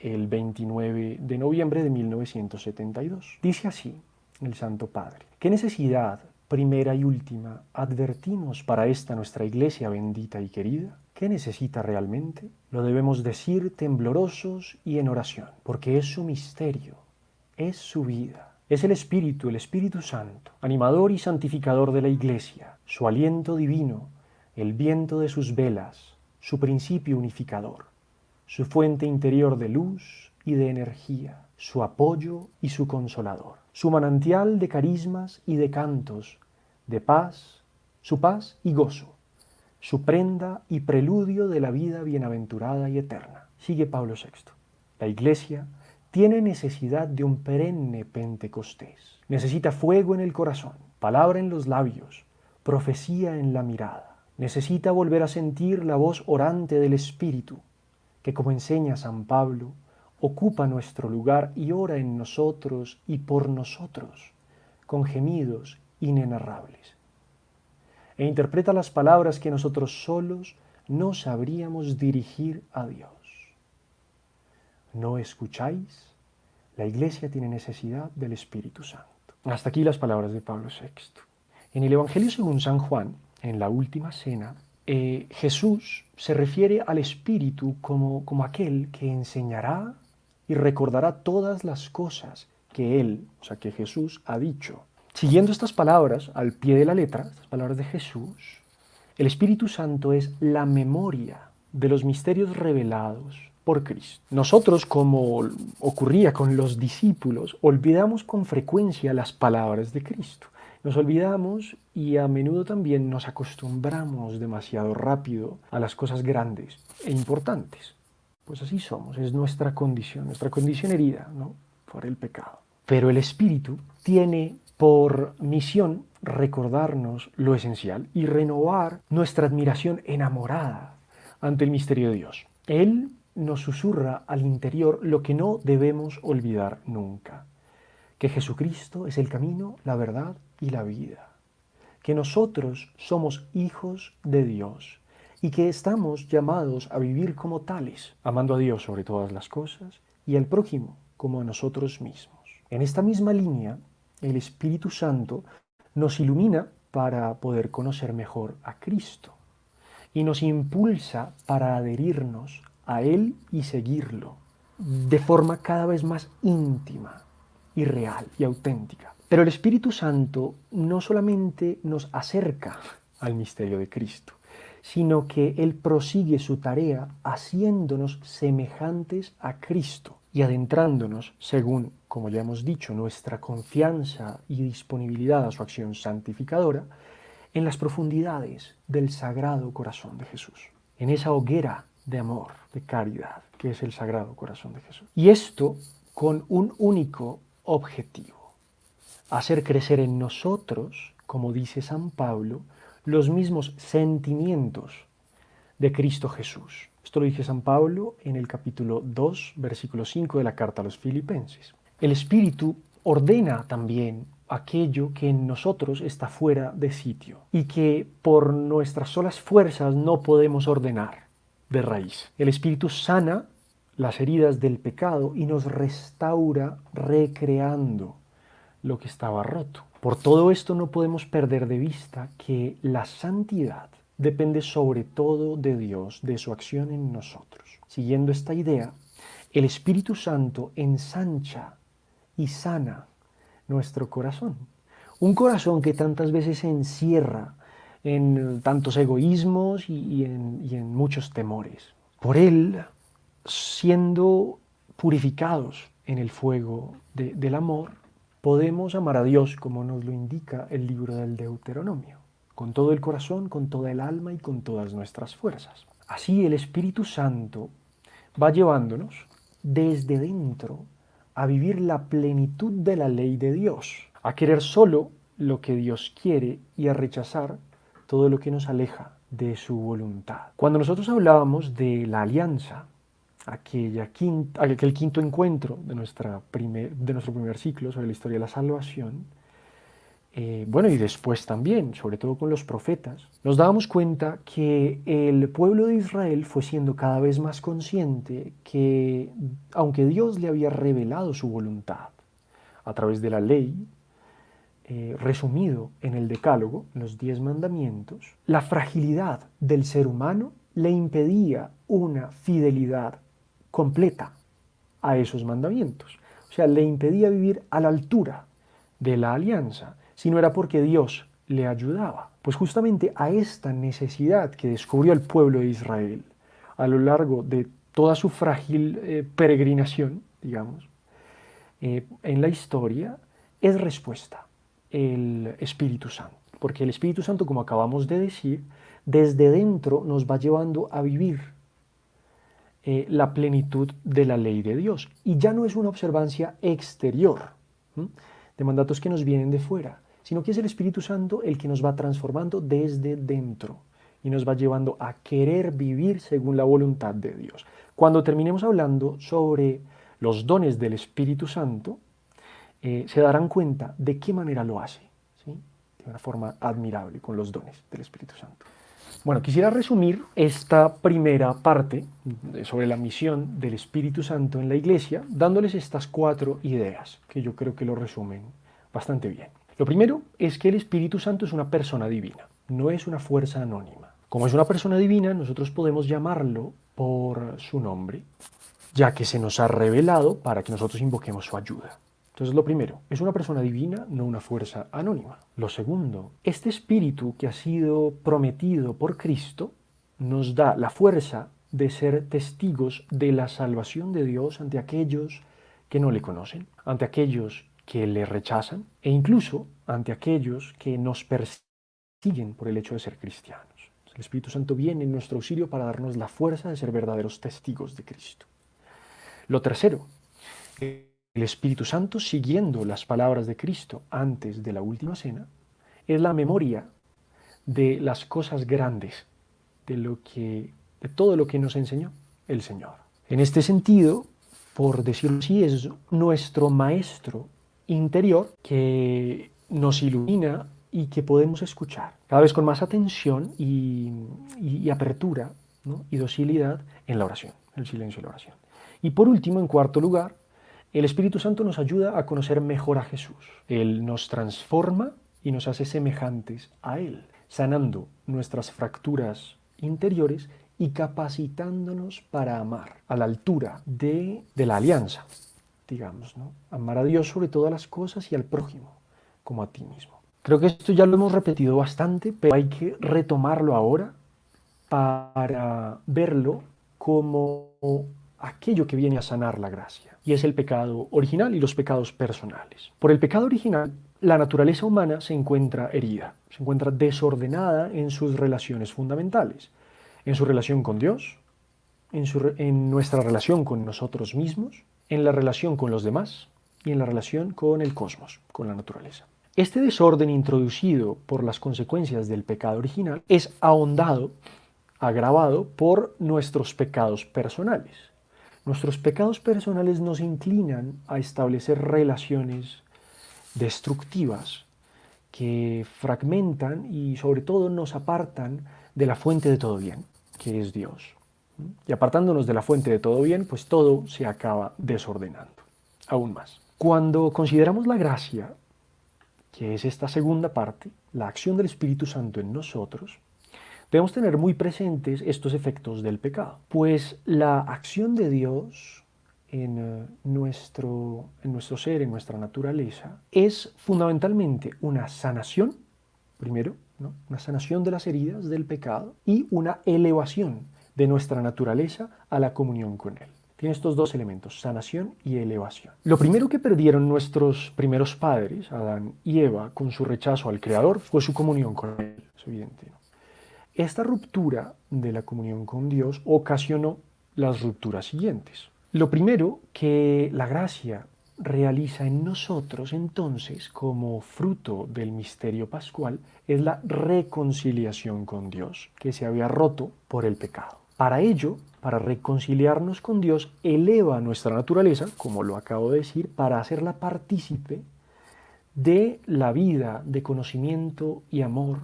C: el 29 de noviembre de 1972. Dice así el Santo Padre: ¿qué necesidad primera y última advertimos para esta nuestra Iglesia bendita y querida? ¿Qué necesita realmente? Lo debemos decir temblorosos y en oración, porque es su misterio, es su vida. Es el Espíritu Santo, animador y santificador de la Iglesia, su aliento divino, el viento de sus velas, su principio unificador, su fuente interior de luz y de energía, su apoyo y su consolador, su manantial de carismas y de cantos, de paz, su paz y gozo, su prenda y preludio de la vida bienaventurada y eterna. Sigue Pablo VI. La Iglesia tiene necesidad de un perenne Pentecostés. Necesita fuego en el corazón, palabra en los labios, profecía en la mirada. Necesita volver a sentir la voz orante del Espíritu, que, como enseña San Pablo, ocupa nuestro lugar y ora en nosotros y por nosotros, con gemidos inenarrables. E interpreta las palabras que nosotros solos no sabríamos dirigir a Dios. ¿No escucháis? La Iglesia tiene necesidad del Espíritu Santo. Hasta aquí las palabras de Pablo VI. En el Evangelio según San Juan, en la última cena, Jesús se refiere al Espíritu como aquel que enseñará y recordará todas las cosas que Él, o sea, que Jesús ha dicho. Siguiendo estas palabras al pie de la letra, estas palabras de Jesús, el Espíritu Santo es la memoria de los misterios revelados por Cristo. Nosotros, como ocurría con los discípulos, olvidamos con frecuencia las palabras de Cristo. Nos olvidamos y a menudo también nos acostumbramos demasiado rápido a las cosas grandes e importantes. Pues así somos, es nuestra condición herida, ¿no?, por el pecado. Pero el Espíritu tiene por misión recordarnos lo esencial y renovar nuestra admiración enamorada ante el misterio de Dios. Él nos susurra al interior lo que no debemos olvidar nunca: que Jesucristo es el camino, la verdad y la vida, que nosotros somos hijos de Dios y que estamos llamados a vivir como tales, amando a Dios sobre todas las cosas y al prójimo como a nosotros mismos. En esta misma línea, el Espíritu Santo
D: nos ilumina para poder conocer mejor a Cristo y nos impulsa para adherirnos a Él y seguirlo de forma cada vez más íntima y real y auténtica. Pero el Espíritu Santo no solamente nos acerca al misterio de Cristo, sino que Él prosigue su tarea haciéndonos semejantes a Cristo y adentrándonos, según, como ya hemos dicho, nuestra confianza y disponibilidad a su acción santificadora, en las profundidades del Sagrado Corazón de Jesús, en esa hoguera de amor, de caridad, que es el Sagrado Corazón de Jesús. Y esto con un único objetivo: hacer crecer en nosotros, como dice San Pablo, los mismos sentimientos de Cristo Jesús. Esto lo dice San Pablo en el capítulo 2, versículo 5 de la carta a los Filipenses. El Espíritu ordena también aquello que en nosotros está fuera de sitio y que por nuestras solas fuerzas no podemos ordenar de raíz. El Espíritu sana las heridas del pecado y nos restaura recreando lo que estaba roto. Por todo esto no podemos perder de vista que la santidad depende sobre todo de Dios, de su acción en nosotros. Siguiendo esta idea, el Espíritu Santo ensancha y sana nuestro corazón. Un corazón que tantas veces se encierra en tantos egoísmos y en muchos temores. Por él, siendo purificados en el fuego del amor, podemos amar a Dios como nos lo indica el libro del Deuteronomio, con todo el corazón, con toda el alma y con todas nuestras fuerzas. Así el Espíritu Santo va llevándonos desde dentro a vivir la plenitud de la ley de Dios, a querer solo lo que Dios quiere y a rechazar todo lo que nos aleja de su voluntad. Cuando nosotros hablábamos de la alianza, aquel quinto encuentro de nuestro primer ciclo sobre la historia de la salvación, y después también, sobre todo con los profetas, nos dábamos cuenta que el pueblo de Israel fue siendo cada vez más consciente que, aunque Dios le había revelado su voluntad a través de la ley, resumido en el Decálogo, los 10 mandamientos, la fragilidad del ser humano le impedía una fidelidad completa a esos mandamientos. O sea, le impedía vivir a la altura de la alianza, si no era porque Dios le ayudaba. Pues justamente a esta necesidad que descubrió el pueblo de Israel a lo largo de toda su frágil peregrinación, digamos, en la historia, es respuesta el Espíritu Santo. Porque el Espíritu Santo, como acabamos de decir, desde dentro nos va llevando a vivir la plenitud de la ley de Dios. Y ya no es una observancia exterior, de mandatos que nos vienen de fuera, sino que es el Espíritu Santo el que nos va transformando desde dentro y nos va llevando a querer vivir según la voluntad de Dios. Cuando terminemos hablando sobre los dones del Espíritu Santo, se darán cuenta de qué manera lo hace, ¿sí? De una forma admirable con los dones del Espíritu Santo. Bueno, quisiera resumir esta primera parte sobre la misión del Espíritu Santo en la Iglesia, dándoles estas 4 ideas, que yo creo que lo resumen bastante bien. Lo primero es que el Espíritu Santo es una persona divina, no es una fuerza anónima. Como es una persona divina, nosotros podemos llamarlo por su nombre, ya que se nos ha revelado para que nosotros invoquemos su ayuda. Entonces, lo primero, es una persona divina, no una fuerza anónima. Lo segundo, este Espíritu que ha sido prometido por Cristo nos da la fuerza de ser testigos de la salvación de Dios ante aquellos que no le conocen, ante aquellos que le rechazan e incluso ante aquellos que nos persiguen por el hecho de ser cristianos. El Espíritu Santo viene en nuestro auxilio para darnos la fuerza de ser verdaderos testigos de Cristo. Lo tercero, el Espíritu Santo, siguiendo las palabras de Cristo antes de la última cena, es la memoria de las cosas grandes, de todo lo que nos enseñó el Señor. En este sentido, por decirlo así, es nuestro maestro interior que nos ilumina y que podemos escuchar cada vez con más atención y apertura, ¿no? Y docilidad en la oración, en el silencio de la oración. Y por último, en cuarto lugar, el Espíritu Santo nos ayuda a conocer mejor a Jesús. Él nos transforma y nos hace semejantes a Él, sanando nuestras fracturas interiores y capacitándonos para amar a la altura de la alianza, digamos, ¿no? Amar a Dios sobre todas las cosas y al prójimo como a ti mismo. Creo que esto ya lo hemos repetido bastante, pero hay que retomarlo ahora para verlo como aquello que viene a sanar la gracia, y es el pecado original y los pecados personales. Por el pecado original, la naturaleza humana se encuentra herida, se encuentra desordenada en sus relaciones fundamentales, en su relación con Dios, en nuestra relación con nosotros mismos, en la relación con los demás y en la relación con el cosmos, con la naturaleza. Este desorden introducido por las consecuencias del pecado original es ahondado, agravado por nuestros pecados personales. Nuestros pecados personales nos inclinan a establecer relaciones destructivas que fragmentan y sobre todo nos apartan de la fuente de todo bien, que es Dios. Y apartándonos de la fuente de todo bien, pues todo se acaba desordenando, aún más. Cuando consideramos la gracia, que es esta segunda parte, la acción del Espíritu Santo en nosotros, debemos tener muy presentes estos efectos del pecado, pues la acción de Dios en nuestro ser, en nuestra naturaleza, es fundamentalmente una sanación, primero, ¿no? Una sanación de las heridas del pecado y una elevación de nuestra naturaleza a la comunión con Él. Tiene estos dos elementos, sanación y elevación. Lo primero que perdieron nuestros primeros padres, Adán y Eva, con su rechazo al Creador, fue su comunión con Él, es evidente, ¿no? Esta ruptura de la comunión con Dios ocasionó las rupturas siguientes. Lo primero que la gracia realiza en nosotros entonces, como fruto del misterio pascual, es la reconciliación con Dios, que se había roto por el pecado. Para ello, para reconciliarnos con Dios, eleva nuestra naturaleza, como lo acabo de decir, para hacerla partícipe de la vida de conocimiento y amor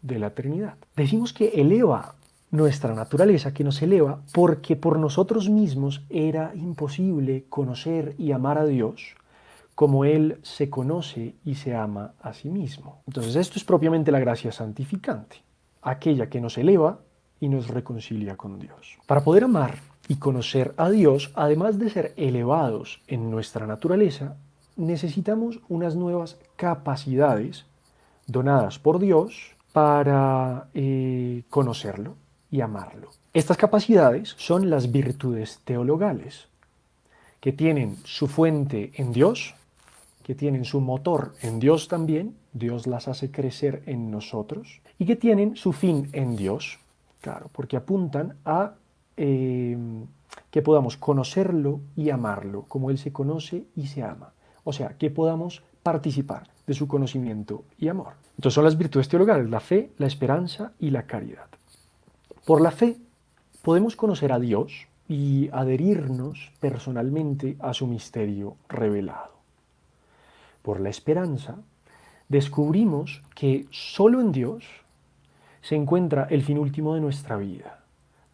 D: de la Trinidad. Decimos que eleva nuestra naturaleza, que nos eleva porque por nosotros mismos era imposible conocer y amar a Dios como Él se conoce y se ama a sí mismo. Entonces esto es propiamente la gracia santificante, aquella que nos eleva y nos reconcilia con Dios. Para poder amar y conocer a Dios, además de ser elevados en nuestra naturaleza, necesitamos unas nuevas capacidades donadas por Dios para conocerlo y amarlo. Estas capacidades son las virtudes teologales, que tienen su fuente en Dios, que tienen su motor en Dios también, Dios las hace crecer en nosotros, y que tienen su fin en Dios, claro, porque apuntan a que podamos conocerlo y amarlo, como Él se conoce y se ama. O sea, que podamos participar de su conocimiento y amor. Entonces son las virtudes teologales, la fe, la esperanza y la caridad. Por la fe podemos conocer a Dios y adherirnos personalmente a su misterio revelado. Por la esperanza descubrimos que solo en Dios se encuentra el fin último de nuestra vida,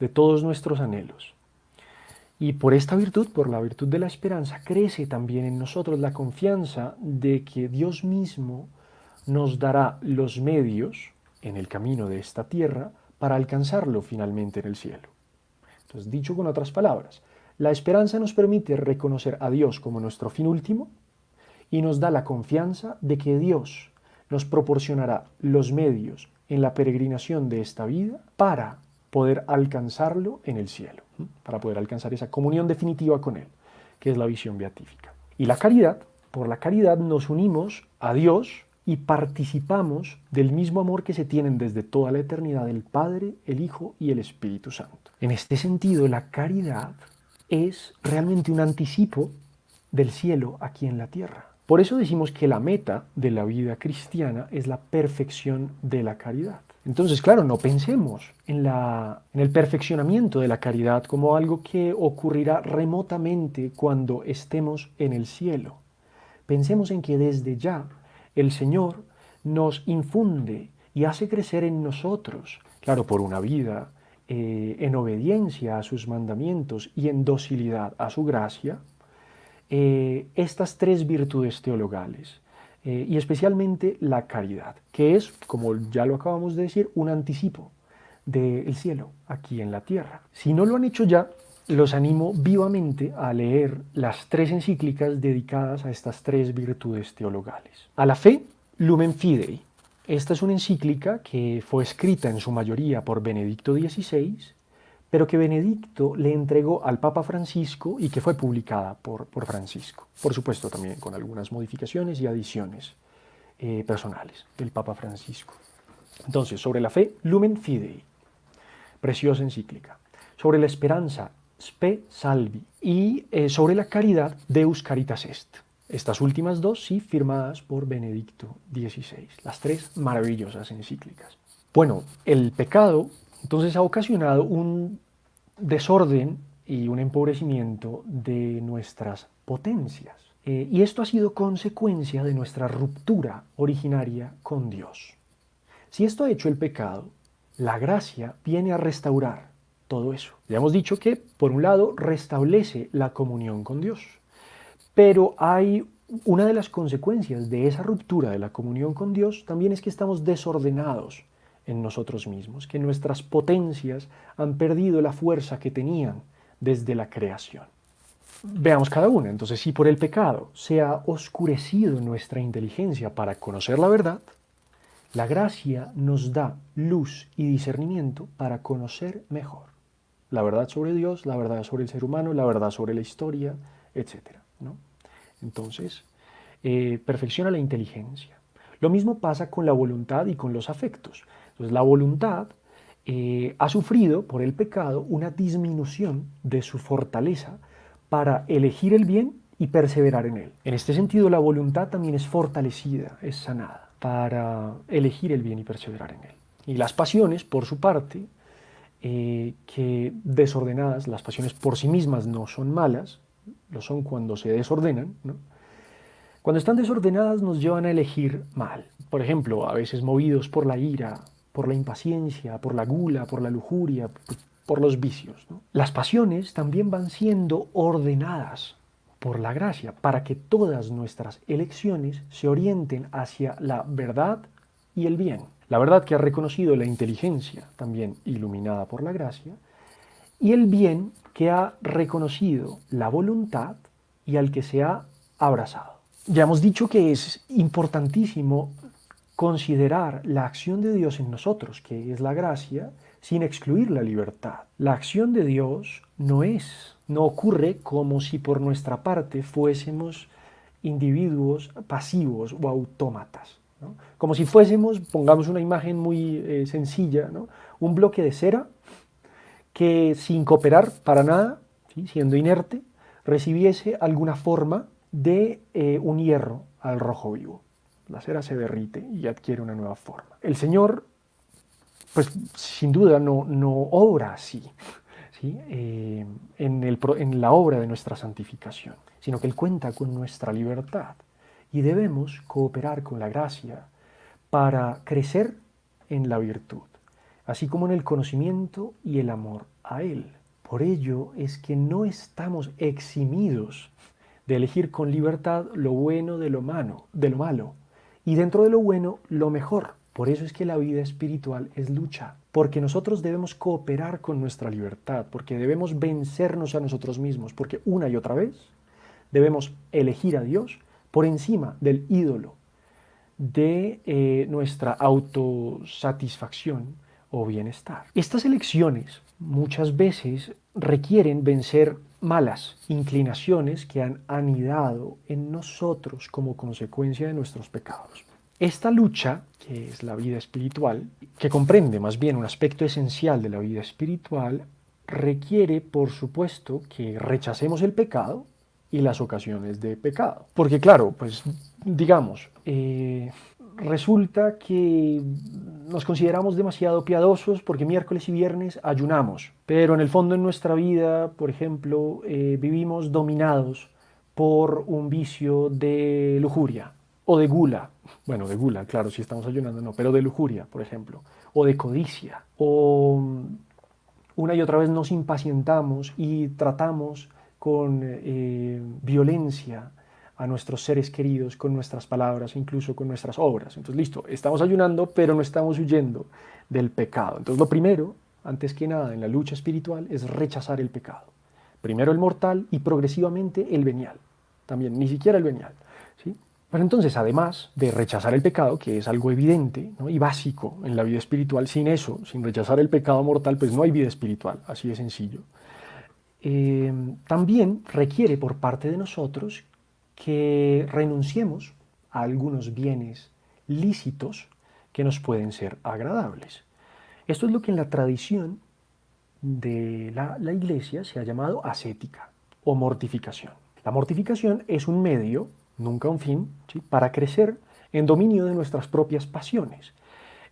D: de todos nuestros anhelos. Y por esta virtud, por la virtud de la esperanza, crece también en nosotros la confianza de que Dios mismo nos dará los medios en el camino de esta tierra para alcanzarlo finalmente en el cielo. Entonces, dicho con otras palabras, la esperanza nos permite reconocer a Dios como nuestro fin último y nos da la confianza de que Dios nos proporcionará los medios en la peregrinación de esta vida para poder alcanzarlo en el cielo, para poder alcanzar esa comunión definitiva con Él, que es la visión beatífica. Y la caridad, por la caridad nos unimos a Dios y participamos del mismo amor que se tienen desde toda la eternidad el Padre, el Hijo y el Espíritu Santo. En este sentido, la caridad es realmente un anticipo del cielo aquí en la tierra. Por eso decimos que la meta de la vida cristiana es la perfección de la caridad. Entonces, claro, no pensemos en el perfeccionamiento de la caridad como algo que ocurrirá remotamente cuando estemos en el cielo. Pensemos en que desde ya el Señor nos infunde y hace crecer en nosotros, claro, por una vida en obediencia a sus mandamientos y en docilidad a su gracia, estas tres virtudes teologales, y especialmente la caridad, que es, como ya lo acabamos de decir, un anticipo del cielo aquí en la tierra. Si no lo han hecho ya, los animo vivamente a leer las 3 encíclicas dedicadas a estas 3 virtudes teologales. A la fe, Lumen Fidei. Esta es una encíclica que fue escrita en su mayoría por Benedicto XVI, pero que Benedicto le entregó al Papa Francisco y que fue publicada por Francisco. Por supuesto, también con algunas modificaciones y adiciones personales del Papa Francisco. Entonces, sobre la fe, Lumen Fidei, preciosa encíclica. Sobre la esperanza, Spe Salvi. Y sobre la caridad, Deus Caritas Est. Estas últimas 2, sí, firmadas por Benedicto XVI. Las 3 maravillosas encíclicas. Bueno, el pecado entonces ha ocasionado un desorden y un empobrecimiento de nuestras potencias. Y esto ha sido consecuencia de nuestra ruptura originaria con Dios. Si esto ha hecho el pecado, la gracia viene a restaurar todo eso. Ya hemos dicho que, por un lado, restablece la comunión con Dios. Pero hay una de las consecuencias de esa ruptura de la comunión con Dios también es que estamos desordenados en nosotros mismos, que nuestras potencias han perdido la fuerza que tenían desde la creación. Veamos cada una. Entonces, si por el pecado se ha oscurecido nuestra inteligencia para conocer la verdad, la gracia nos da luz y discernimiento para conocer mejor la verdad sobre Dios, la verdad sobre el ser humano, la verdad sobre la historia, etc., ¿no? Entonces, perfecciona la inteligencia. Lo mismo pasa con la voluntad y con los afectos. Entonces, la voluntad ha sufrido por el pecado una disminución de su fortaleza para elegir el bien y perseverar en él. En este sentido, la voluntad también es fortalecida, es sanada para elegir el bien y perseverar en él. Y las pasiones, por su parte, que desordenadas, las pasiones por sí mismas no son malas, lo son cuando se desordenan, ¿no? Cuando están desordenadas nos llevan a elegir mal. Por ejemplo, a veces movidos por la ira, por la impaciencia, por la gula, por la lujuria, por los vicios, ¿no? Las pasiones también van siendo ordenadas por la gracia para que todas nuestras elecciones se orienten hacia la verdad y el bien. La verdad que ha reconocido la inteligencia, también iluminada por la gracia, y el bien que ha reconocido la voluntad y al que se ha abrazado. Ya hemos dicho que es importantísimo considerar la acción de Dios en nosotros, que es la gracia, sin excluir la libertad. La acción de Dios no ocurre como si por nuestra parte fuésemos individuos pasivos o autómatas, ¿no? Como si fuésemos, pongamos una imagen muy sencilla, ¿no? Un bloque de cera que sin cooperar para nada, ¿sí?, siendo inerte, recibiese alguna forma de un hierro al rojo vivo. La cera se derrite y adquiere una nueva forma. El Señor, pues sin duda no obra así, ¿sí?, en la obra de nuestra santificación, sino que Él cuenta con nuestra libertad y debemos cooperar con la gracia para crecer en la virtud, así como en el conocimiento y el amor a Él. Por ello es que no estamos eximidos de elegir con libertad lo bueno de lo malo, y dentro de lo bueno, lo mejor. Por eso es que la vida espiritual es lucha, porque nosotros debemos cooperar con nuestra libertad, porque debemos vencernos a nosotros mismos, porque una y otra vez debemos elegir a Dios por encima del ídolo de nuestra autosatisfacción o bienestar. Estas elecciones muchas veces requieren vencer malas inclinaciones que han anidado en nosotros como consecuencia de nuestros pecados. Esta lucha, que es la vida espiritual, que comprende más bien un aspecto esencial de la vida espiritual, requiere, por supuesto, que rechacemos el pecado y las ocasiones de pecado. Porque claro, pues digamos, resulta que nos consideramos demasiado piadosos porque miércoles y viernes ayunamos, pero en el fondo en nuestra vida, por ejemplo, vivimos dominados por un vicio de lujuria o de gula. Bueno, de gula, claro, si estamos ayunando no, pero de lujuria, por ejemplo, o de codicia, o una y otra vez nos impacientamos y tratamos con violencia a nuestros seres queridos con nuestras palabras, incluso con nuestras obras. Entonces, listo, estamos ayunando, pero no estamos huyendo del pecado. Entonces, lo primero, antes que nada, en la lucha espiritual es rechazar el pecado. Primero el mortal y progresivamente el venial. También, ni siquiera el venial, ¿sí? Pero entonces, además de rechazar el pecado, que es algo evidente, ¿no?, y básico en la vida espiritual, sin eso, sin rechazar el pecado mortal, pues no hay vida espiritual, así de sencillo. También requiere por parte de nosotros que renunciemos a algunos bienes lícitos que nos pueden ser agradables. Esto es lo que en la tradición de la Iglesia se ha llamado ascética o mortificación. La mortificación es un medio, nunca un fin, ¿sí?, para crecer en dominio de nuestras propias pasiones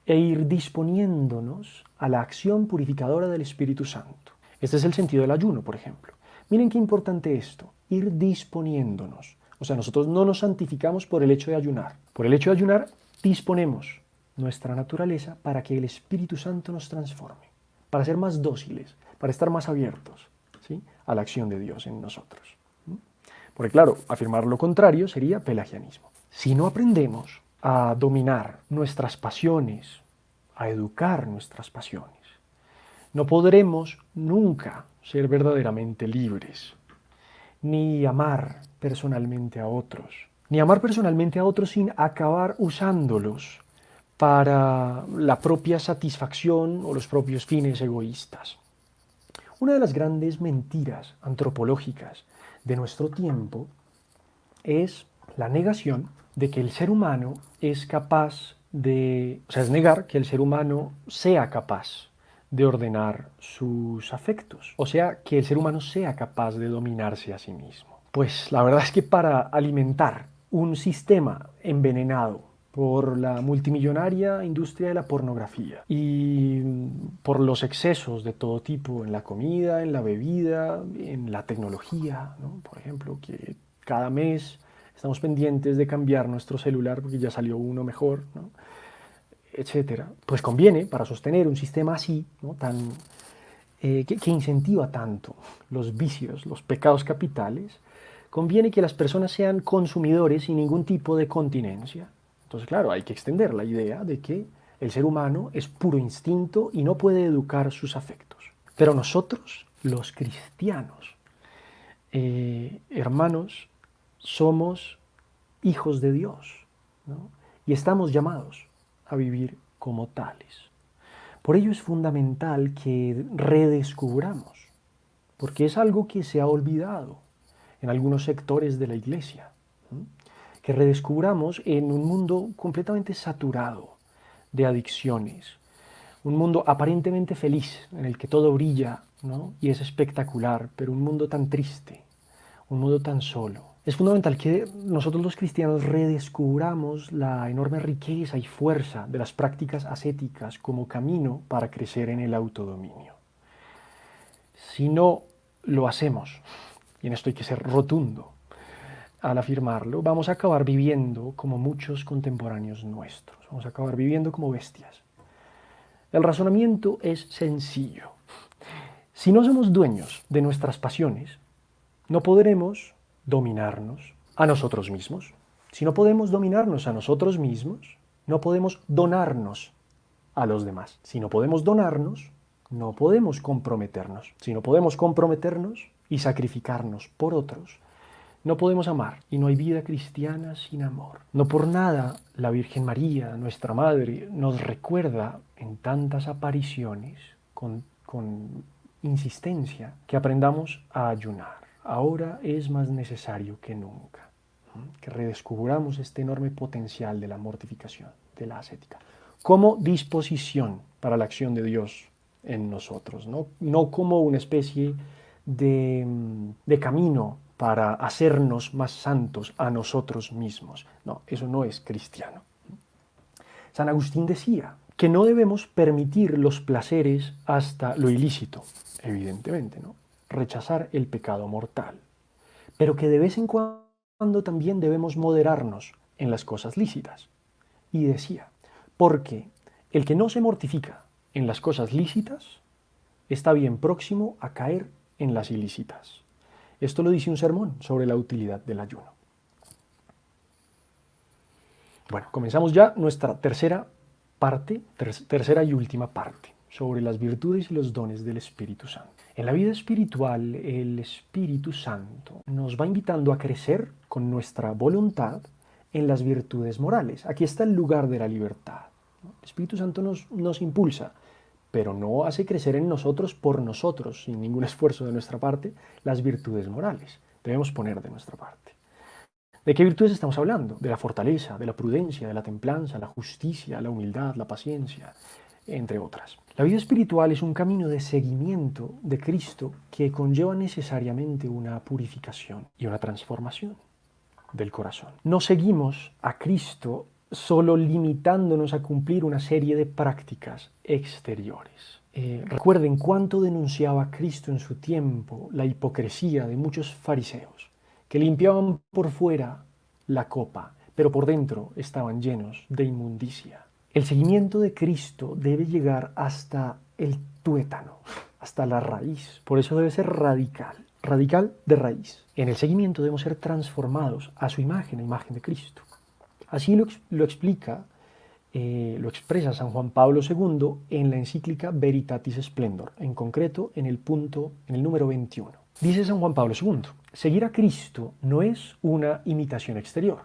D: e ir disponiéndonos a la acción purificadora del Espíritu Santo. Este es el sentido del ayuno, por ejemplo. Miren qué importante esto, ir disponiéndonos. O sea, nosotros no nos santificamos por el hecho de ayunar. Por el hecho de ayunar, disponemos nuestra naturaleza para que el Espíritu Santo nos transforme, para ser más dóciles, para estar más abiertos, ¿sí?, a la acción de Dios en nosotros. Porque claro, afirmar lo contrario sería pelagianismo. Si no aprendemos a dominar nuestras pasiones, a educar nuestras pasiones, no podremos nunca ser verdaderamente libres, ni amar personalmente a otros, ni amar personalmente a otros sin acabar usándolos para la propia satisfacción o los propios fines egoístas. Una de las grandes mentiras antropológicas de nuestro tiempo es la negación de que el ser humano es capaz de, o sea, es negar que el ser humano sea capaz de ordenar sus afectos, o sea, que el ser humano sea capaz de dominarse a sí mismo. Pues la verdad es que para alimentar un sistema envenenado por la multimillonaria industria de la pornografía y por los excesos de todo tipo en la comida, en la bebida, en la tecnología, ¿no? Por ejemplo, que cada mes estamos pendientes de cambiar nuestro celular porque ya salió uno mejor, ¿no?, etcétera. Pues conviene, para sostener un sistema así, ¿no?, que incentiva tanto los vicios, los pecados capitales, conviene que las personas sean consumidores sin ningún tipo de continencia. Entonces, claro, hay que extender la idea de que el ser humano es puro instinto y no puede educar sus afectos. Pero nosotros, los cristianos, hermanos, somos hijos de Dios, ¿no?, y estamos llamados a vivir como tales. Por ello es fundamental que redescubramos, porque es algo que se ha olvidado en algunos sectores de la Iglesia, ¿no?, que redescubramos en un mundo completamente saturado de adicciones, un mundo aparentemente feliz, en el que todo brilla, ¿no?, y es espectacular, pero un mundo tan triste, un mundo tan solo. Es fundamental que nosotros los cristianos redescubramos la enorme riqueza y fuerza de las prácticas ascéticas como camino para crecer en el autodominio. Si no lo hacemos, y en esto hay que ser rotundo al afirmarlo, vamos a acabar viviendo como muchos contemporáneos nuestros, vamos a acabar viviendo como bestias. El razonamiento es sencillo. Si no somos dueños de nuestras pasiones, no podremos dominarnos a nosotros mismos. Si no podemos dominarnos a nosotros mismos, no podemos donarnos a los demás. Si no podemos donarnos, no podemos comprometernos. Si no podemos comprometernos y sacrificarnos por otros, no podemos amar, y no hay vida cristiana sin amor. No por nada la Virgen María, nuestra Madre, nos recuerda en tantas apariciones con insistencia que aprendamos a ayunar. Ahora es más necesario que nunca que redescubramos este enorme potencial de la mortificación, de la ascética, como disposición para la acción de Dios en nosotros, no como una especie de camino para hacernos más santos a nosotros mismos. No, eso no es cristiano. San Agustín decía que no debemos permitir los placeres hasta lo ilícito, evidentemente, ¿no?, rechazar el pecado mortal, pero que de vez en cuando también debemos moderarnos en las cosas lícitas. Y decía, porque el que no se mortifica en las cosas lícitas está bien próximo a caer en las ilícitas. Esto lo dice un sermón sobre la utilidad del ayuno. Bueno, comenzamos ya nuestra tercera parte, tercera y última parte, sobre las virtudes y los dones del Espíritu Santo. En la vida espiritual, el Espíritu Santo nos va invitando a crecer con nuestra voluntad en las virtudes morales. Aquí está el lugar de la libertad. El Espíritu Santo nos impulsa, pero no hace crecer en nosotros por nosotros, sin ningún esfuerzo de nuestra parte, las virtudes morales. Debemos poner de nuestra parte. ¿De qué virtudes estamos hablando? De la fortaleza, de la prudencia, de la templanza, la justicia, la humildad, la paciencia, entre otras. La vida espiritual es un camino de seguimiento de Cristo que conlleva necesariamente una purificación y una transformación del corazón. No seguimos a Cristo solo limitándonos a cumplir una serie de prácticas exteriores. Recuerden cuánto denunciaba Cristo en su tiempo la hipocresía de muchos fariseos, que limpiaban por fuera la copa, pero por dentro estaban llenos de inmundicia. El seguimiento de Cristo debe llegar hasta el tuétano, hasta la raíz. Por eso debe ser radical, radical de raíz. En el seguimiento debemos ser transformados a su imagen, a imagen de Cristo. Así lo explica, lo expresa San Juan Pablo II en la encíclica Veritatis Splendor, en concreto en el número 21. Dice San Juan Pablo II, seguir a Cristo no es una imitación exterior,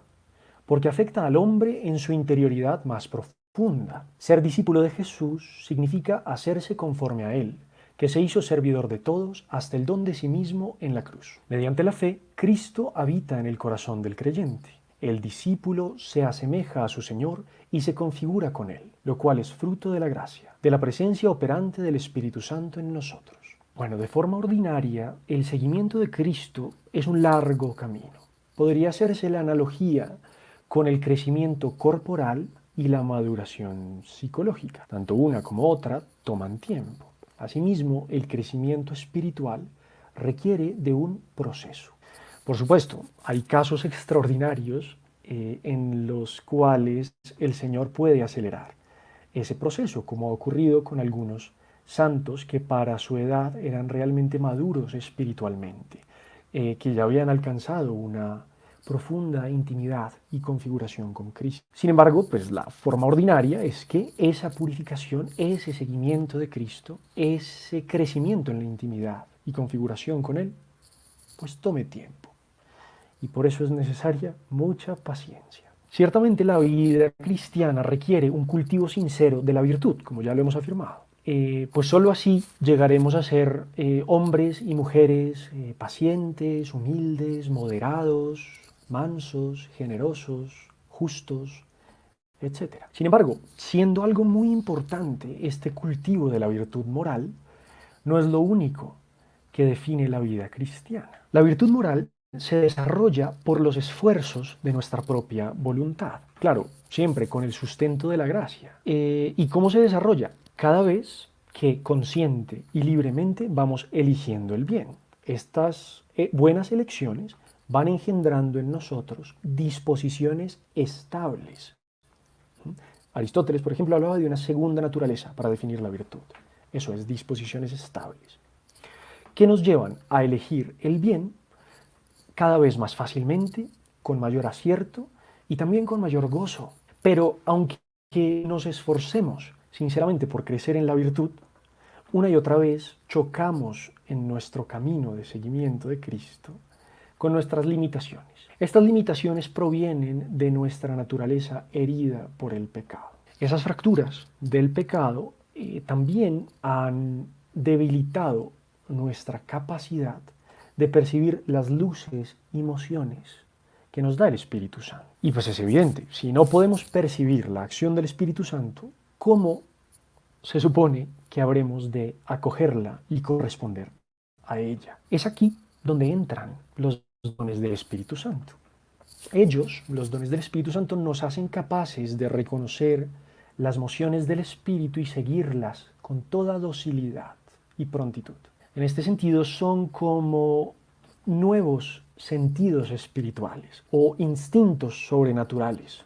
D: porque afecta al hombre en su interioridad más profunda. Ser discípulo de Jesús significa hacerse conforme a Él, que se hizo servidor de todos hasta el don de sí mismo en la cruz. Mediante la fe, Cristo habita en el corazón del creyente. El discípulo se asemeja a su Señor y se configura con Él, lo cual es fruto de la gracia, de la presencia operante del Espíritu Santo en nosotros. Bueno, de forma ordinaria, el seguimiento de Cristo es un largo camino. Podría hacerse la analogía con el crecimiento corporal y la maduración psicológica. Tanto una como otra toman tiempo. Asimismo, el crecimiento espiritual requiere de un proceso. Por supuesto, hay casos extraordinarios en los cuales el Señor puede acelerar ese proceso, como ha ocurrido con algunos santos que para su edad eran realmente maduros espiritualmente, que ya habían alcanzado una profunda intimidad y configuración con Cristo. Sin embargo, pues la forma ordinaria es que esa purificación, ese seguimiento de Cristo, ese crecimiento en la intimidad y configuración con Él, pues tome tiempo. Y por eso es necesaria mucha paciencia. Ciertamente la vida cristiana requiere un cultivo sincero de la virtud, como ya lo hemos afirmado. Pues sólo así llegaremos a ser hombres y mujeres pacientes, humildes, moderados, mansos, generosos, justos, etc. Sin embargo, siendo algo muy importante este cultivo de la virtud moral, no es lo único que define la vida cristiana. La virtud moral se desarrolla por los esfuerzos de nuestra propia voluntad. Claro, siempre con el sustento de la gracia. ¿Y cómo se desarrolla? Cada vez que consciente y libremente vamos eligiendo el bien. Estas buenas elecciones van engendrando en nosotros disposiciones estables. Aristóteles, por ejemplo, hablaba de una segunda naturaleza para definir la virtud. Eso es, disposiciones estables, que nos llevan a elegir el bien cada vez más fácilmente, con mayor acierto y también con mayor gozo. Pero aunque nos esforcemos sinceramente por crecer en la virtud, una y otra vez chocamos en nuestro camino de seguimiento de Cristo con nuestras limitaciones. Estas limitaciones provienen de nuestra naturaleza herida por el pecado. Esas fracturas del pecado también han debilitado nuestra capacidad de percibir las luces y emociones que nos da el Espíritu Santo. Y pues es evidente, si no podemos percibir la acción del Espíritu Santo, ¿cómo se supone que habremos de acogerla y corresponder a ella? Es aquí donde entran los dones del Espíritu Santo. Ellos, los dones del Espíritu Santo, nos hacen capaces de reconocer las mociones del Espíritu y seguirlas con toda docilidad y prontitud. En este sentido, son como nuevos sentidos espirituales o instintos sobrenaturales,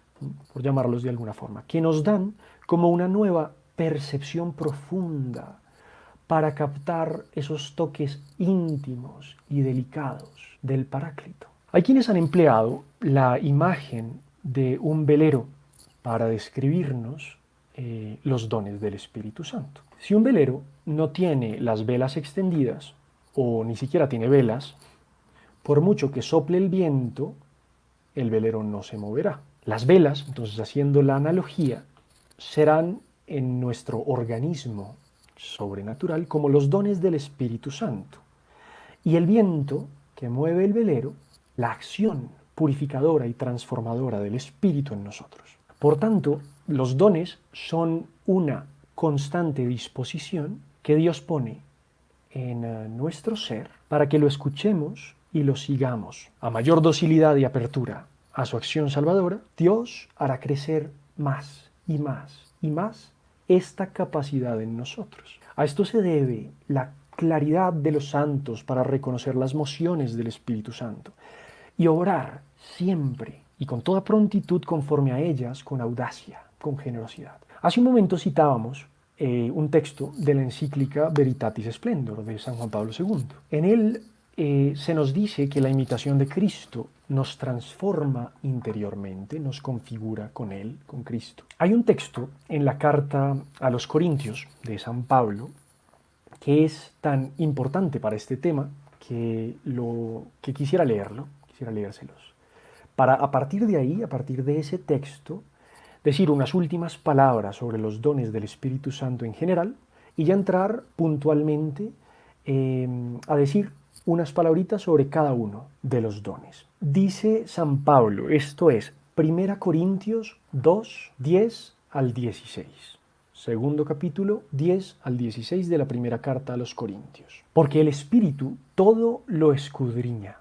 D: por llamarlos de alguna forma, que nos dan como una nueva percepción profunda para captar esos toques íntimos y delicados del Paráclito. Hay quienes han empleado la imagen de un velero para describirnos los dones del Espíritu Santo. Si un velero no tiene las velas extendidas o ni siquiera tiene velas, por mucho que sople el viento, el velero no se moverá. Las velas, entonces haciendo la analogía, serán en nuestro organismo sobrenatural como los dones del Espíritu Santo. Y el viento que mueve el velero, la acción purificadora y transformadora del Espíritu en nosotros. Por tanto, los dones son una constante disposición que Dios pone en nuestro ser para que lo escuchemos y lo sigamos. A mayor docilidad y apertura a su acción salvadora, Dios hará crecer más y más y más esta capacidad en nosotros. A esto se debe la claridad de los santos para reconocer las mociones del Espíritu Santo y obrar siempre y con toda prontitud conforme a ellas, con audacia, con generosidad. Hace un momento citábamos un texto de la encíclica Veritatis Splendor de San Juan Pablo II. En él se nos dice que la imitación de Cristo nos transforma interiormente, nos configura con Él, con Cristo. Hay un texto en la carta a los Corintios de San Pablo que es tan importante para este tema que quisiera leérselos. Para a partir de ahí, a partir de ese texto, decir unas últimas palabras sobre los dones del Espíritu Santo en general y ya entrar puntualmente a decir unas palabritas sobre cada uno de los dones. Dice San Pablo, esto es 1 Corintios 2, 10 al 16. Segundo capítulo, 10 al 16 de la primera carta a los Corintios. Porque el Espíritu todo lo escudriña,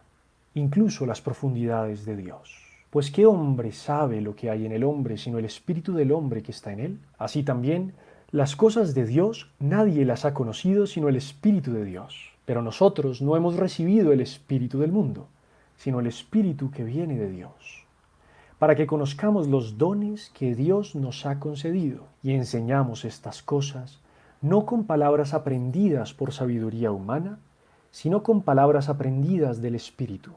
D: incluso las profundidades de Dios. Pues ¿qué hombre sabe lo que hay en el hombre sino el Espíritu del hombre que está en él? Así también, las cosas de Dios nadie las ha conocido sino el Espíritu de Dios. Pero nosotros no hemos recibido el Espíritu del mundo, sino el Espíritu que viene de Dios, para que conozcamos los dones que Dios nos ha concedido y enseñamos estas cosas, no con palabras aprendidas por sabiduría humana, sino con palabras aprendidas del Espíritu,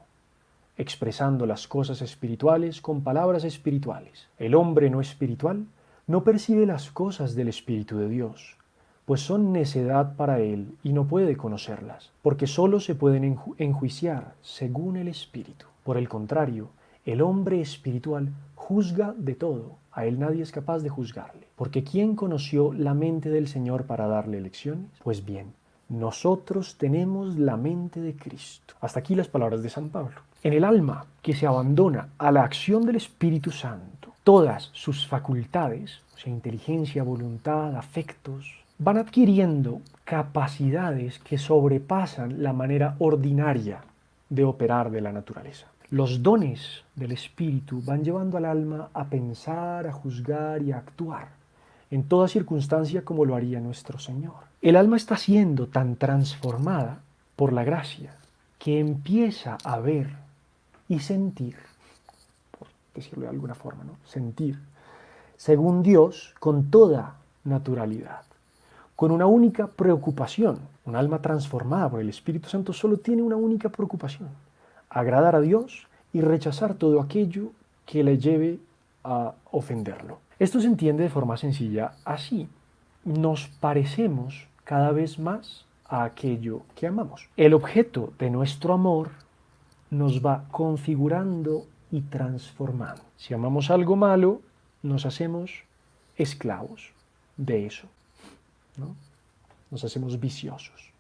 D: expresando las cosas espirituales con palabras espirituales. El hombre no espiritual no percibe las cosas del Espíritu de Dios, pues son necedad para él y no puede conocerlas, porque sólo se pueden enjuiciar según el Espíritu. Por el contrario, el hombre espiritual juzga de todo, a él nadie es capaz de juzgarle. Porque ¿quién conoció la mente del Señor para darle lecciones? Pues bien, nosotros tenemos la mente de Cristo. Hasta aquí las palabras de San Pablo. En el alma que se abandona a la acción del Espíritu Santo, todas sus facultades, o sea, inteligencia, voluntad, afectos, van adquiriendo capacidades que sobrepasan la manera ordinaria de operar de la naturaleza. Los dones del Espíritu van llevando al alma a pensar, a juzgar y a actuar en toda circunstancia como lo haría nuestro Señor. El alma está siendo tan transformada por la gracia que empieza a ver y sentir, por decirlo de alguna forma, ¿no? Sentir, según Dios, con toda naturalidad, con una única preocupación. Un alma transformada por el Espíritu Santo solo tiene una única preocupación: agradar a Dios y rechazar todo aquello que le lleve a ofenderlo. Esto se entiende de forma sencilla así: nos parecemos cada vez más a aquello que amamos. El objeto de nuestro amor nos va configurando y transformando. Si amamos algo malo, nos hacemos esclavos de eso, ¿no? Nos hacemos viciosos.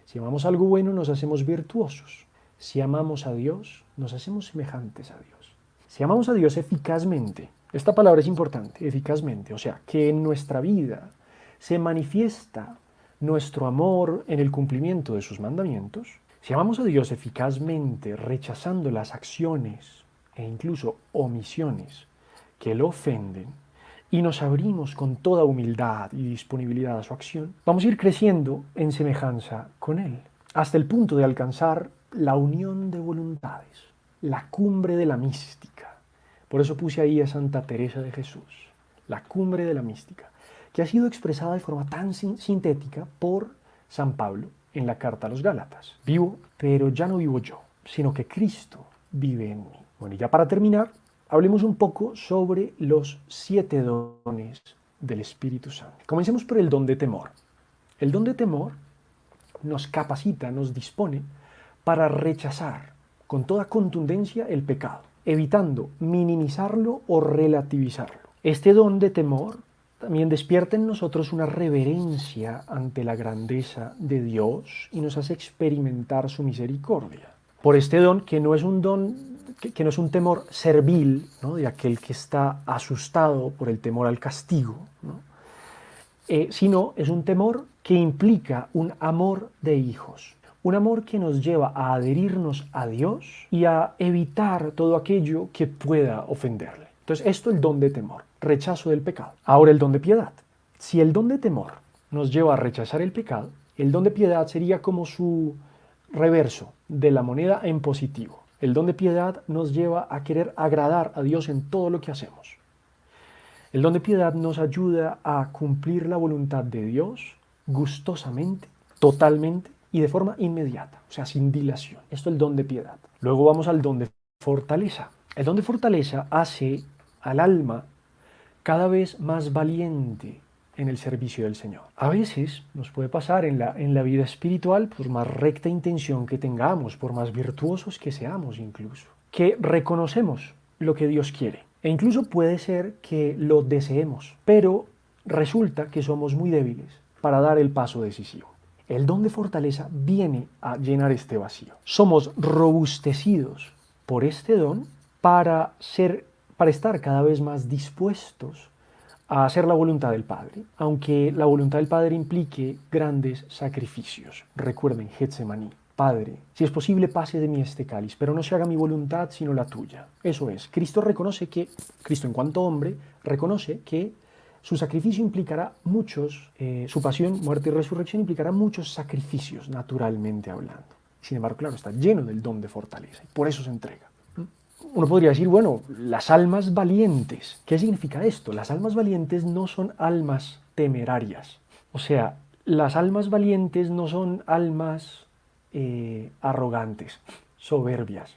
D: Si amamos algo bueno, nos hacemos virtuosos. Si amamos a Dios, nos hacemos semejantes a Dios. Si amamos a Dios eficazmente, esta palabra es importante, eficazmente, o sea, que en nuestra vida se manifiesta nuestro amor en el cumplimiento de sus mandamientos. Si amamos a Dios eficazmente, rechazando las acciones e incluso omisiones que lo ofenden, y nos abrimos con toda humildad y disponibilidad a su acción, vamos a ir creciendo en semejanza con Él, hasta el punto de alcanzar la unión de voluntades, la cumbre de la mística. Por eso puse ahí a Santa Teresa de Jesús, la cumbre de la mística, que ha sido expresada de forma tan sintética por San Pablo en la carta a los Gálatas. Vivo, pero ya no vivo yo, sino que Cristo vive en mí. Bueno, y ya para terminar, hablemos un poco sobre los 7 dones del Espíritu Santo. Comencemos por el don de temor. El don de temor nos capacita, nos dispone para rechazar con toda contundencia el pecado, evitando minimizarlo o relativizarlo. Este don de temor también despierta en nosotros una reverencia ante la grandeza de Dios y nos hace experimentar su misericordia. Por este don, que no es un don, que no es un temor servil, ¿no?, de aquel que está asustado por el temor al castigo, ¿no?, sino es un temor que implica un amor de hijos, un amor que nos lleva a adherirnos a Dios y a evitar todo aquello que pueda ofenderle. Entonces, esto es el don de temor, rechazo del pecado. Ahora el don de piedad. Si el don de temor nos lleva a rechazar el pecado, el don de piedad sería como su reverso de la moneda en positivo. El don de piedad nos lleva a querer agradar a Dios en todo lo que hacemos. El don de piedad nos ayuda a cumplir la voluntad de Dios gustosamente, totalmente y de forma inmediata, o sea, sin dilación. Esto es el don de piedad. Luego vamos al don de fortaleza. El don de fortaleza hace al alma cada vez más valiente en el servicio del Señor. A veces nos puede pasar en la vida espiritual, por más recta intención que tengamos, por más virtuosos que seamos incluso, que reconocemos lo que Dios quiere. E incluso puede ser que lo deseemos, pero resulta que somos muy débiles para dar el paso decisivo. El don de fortaleza viene a llenar este vacío. Somos robustecidos por este don para estar cada vez más dispuestos a hacer la voluntad del Padre, aunque la voluntad del Padre implique grandes sacrificios. Recuerden, Getsemaní. Padre, si es posible, pase de mí este cáliz, pero no se haga mi voluntad sino la tuya. Eso es, Cristo en cuanto hombre, reconoce que su sacrificio implicará muchos, su pasión, muerte y resurrección implicará muchos sacrificios, naturalmente hablando. Sin embargo, claro, está lleno del don de fortaleza y por eso se entrega. Uno podría decir, bueno, las almas valientes, ¿qué significa esto? Las almas valientes no son almas temerarias. O sea, las almas valientes no son almas arrogantes, soberbias,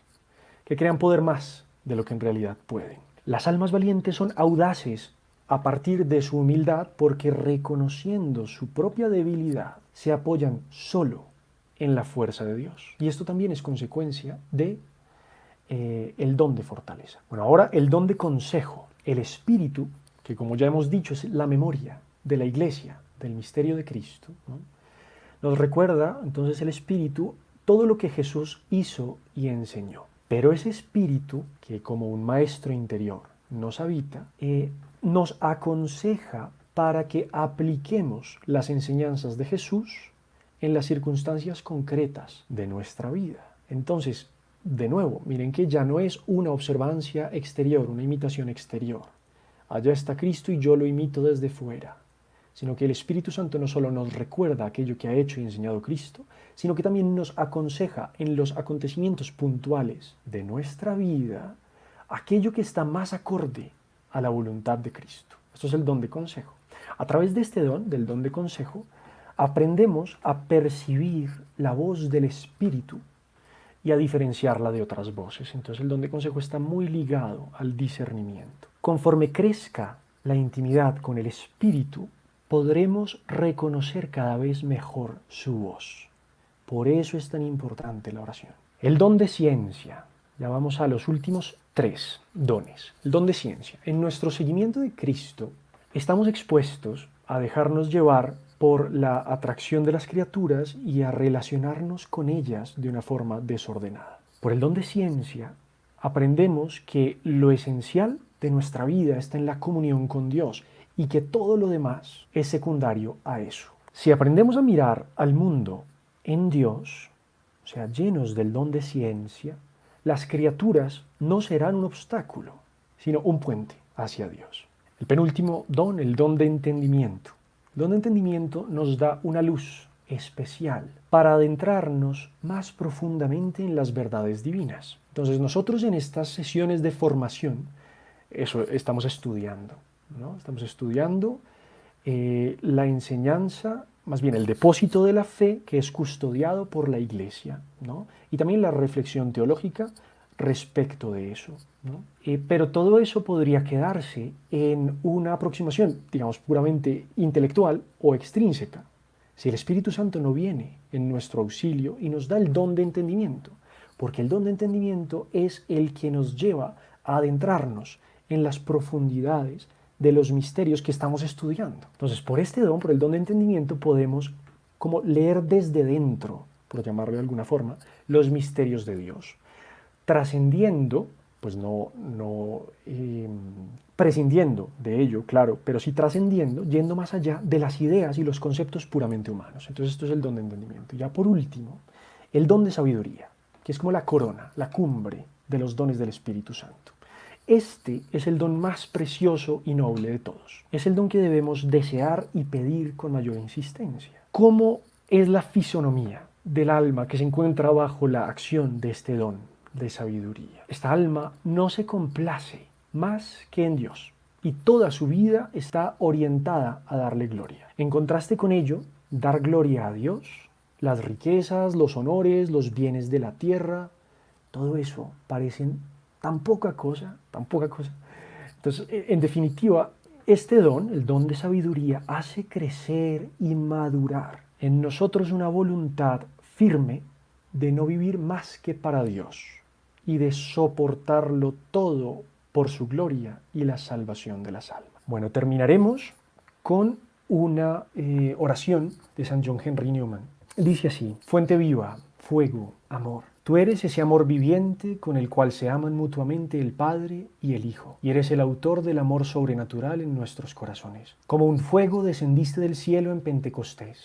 D: que crean poder más de lo que en realidad pueden. Las almas valientes son audaces a partir de su humildad porque reconociendo su propia debilidad se apoyan solo en la fuerza de Dios. Y esto también es consecuencia de el don de fortaleza. Bueno, ahora el don de consejo. El Espíritu, que como ya hemos dicho es la memoria de la Iglesia, del misterio de Cristo, ¿no?, nos recuerda entonces el Espíritu todo lo que Jesús hizo y enseñó. Pero ese Espíritu, que como un maestro interior nos habita, nos aconseja para que apliquemos las enseñanzas de Jesús en las circunstancias concretas de nuestra vida. Entonces, de nuevo, miren que ya no es una observancia exterior, una imitación exterior. Allá está Cristo y yo lo imito desde fuera. Sino que el Espíritu Santo no solo nos recuerda aquello que ha hecho y enseñado Cristo, sino que también nos aconseja en los acontecimientos puntuales de nuestra vida aquello que está más acorde a la voluntad de Cristo. Esto es el don de consejo. A través de este don, del don de consejo, aprendemos a percibir la voz del Espíritu y a diferenciarla de otras voces. Entonces el don de consejo está muy ligado al discernimiento. Conforme crezca la intimidad con el Espíritu, podremos reconocer cada vez mejor su voz. Por eso es tan importante la oración. El don de ciencia. Ya vamos a los últimos 3 dones. El don de ciencia. En nuestro seguimiento de Cristo estamos expuestos a dejarnos llevar por la atracción de las criaturas y a relacionarnos con ellas de una forma desordenada. Por el don de ciencia aprendemos que lo esencial de nuestra vida está en la comunión con Dios y que todo lo demás es secundario a eso. Si aprendemos a mirar al mundo en Dios, o sea, llenos del don de ciencia, las criaturas no serán un obstáculo, sino un puente hacia Dios. El penúltimo don, el don de entendimiento. El don de entendimiento nos da una luz especial para adentrarnos más profundamente en las verdades divinas. Entonces nosotros en estas sesiones de formación, eso estamos estudiando, ¿no? Estamos estudiando la enseñanza, más bien el depósito de la fe que es custodiado por la Iglesia, ¿no? Y también la reflexión teológica respecto de eso, ¿no? Pero todo eso podría quedarse en una aproximación, digamos, puramente intelectual o extrínseca, si el Espíritu Santo no viene en nuestro auxilio y nos da el don de entendimiento, porque el don de entendimiento es el que nos lleva a adentrarnos en las profundidades de los misterios que estamos estudiando. Entonces, por este don, por el don de entendimiento, podemos como leer desde dentro, por llamarlo de alguna forma, los misterios de Dios, trascendiendo, pues no prescindiendo de ello, claro, pero sí trascendiendo, yendo más allá de las ideas y los conceptos puramente humanos. Entonces esto es el don de entendimiento. Ya por último, el don de sabiduría, que es como la corona, la cumbre de los dones del Espíritu Santo. Este es el don más precioso y noble de todos. Es el don que debemos desear y pedir con mayor insistencia. ¿Cómo es la fisonomía del alma que se encuentra bajo la acción de este don de sabiduría? Esta alma no se complace más que en Dios y toda su vida está orientada a darle gloria. En contraste con ello, dar gloria a Dios, las riquezas, los honores, los bienes de la tierra, todo eso parecen tan poca cosa, tan poca cosa. Entonces, en definitiva, este don, el don de sabiduría, hace crecer y madurar en nosotros una voluntad firme de no vivir más que para Dios y de soportarlo todo por su gloria y la salvación de las almas. Bueno, terminaremos con una oración de San John Henry Newman. Dice así: fuente viva, fuego, amor. Tú eres ese amor viviente con el cual se aman mutuamente el Padre y el Hijo, y eres el autor del amor sobrenatural en nuestros corazones. Como un fuego descendiste del cielo en Pentecostés,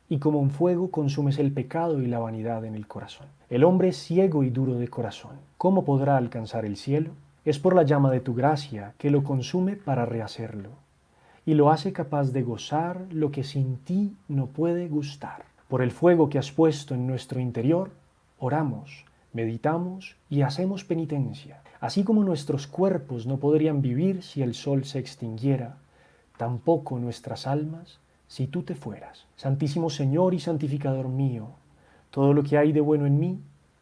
D: y como un fuego consumes el pecado y la vanidad en el corazón. El hombre es ciego y duro de corazón. ¿Cómo podrá alcanzar el cielo? Es por la llama de tu gracia que lo consume para rehacerlo, y lo hace capaz de gozar lo que sin ti no puede gustar. Por el fuego que has puesto en nuestro interior, oramos, meditamos y hacemos penitencia. Así como nuestros cuerpos no podrían vivir si el sol se extinguiera, tampoco nuestras almas si tú te fueras. Santísimo Señor y santificador mío, todo lo que hay de bueno en mí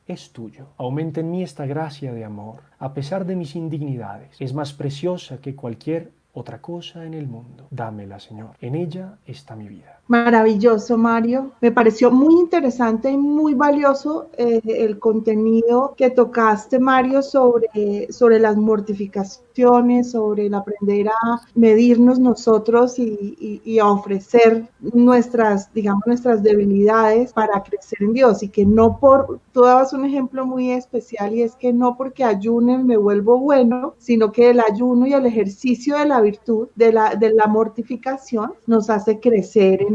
D: es tuyo. Aumenta en mí esta gracia de amor, a pesar de mis indignidades. Es más preciosa que cualquier otra cosa en el mundo. Dámela, Señor. En ella está mi vida.
B: Maravilloso, Mario. Me pareció muy interesante y muy valioso el contenido que tocaste, Mario, sobre las mortificaciones, sobre el aprender a medirnos nosotros y a ofrecer nuestras debilidades para crecer en Dios, y que no tú dabas un ejemplo muy especial, y es que no porque ayunen me vuelvo bueno, sino que el ayuno y el ejercicio de la virtud, de la mortificación, nos hace crecer en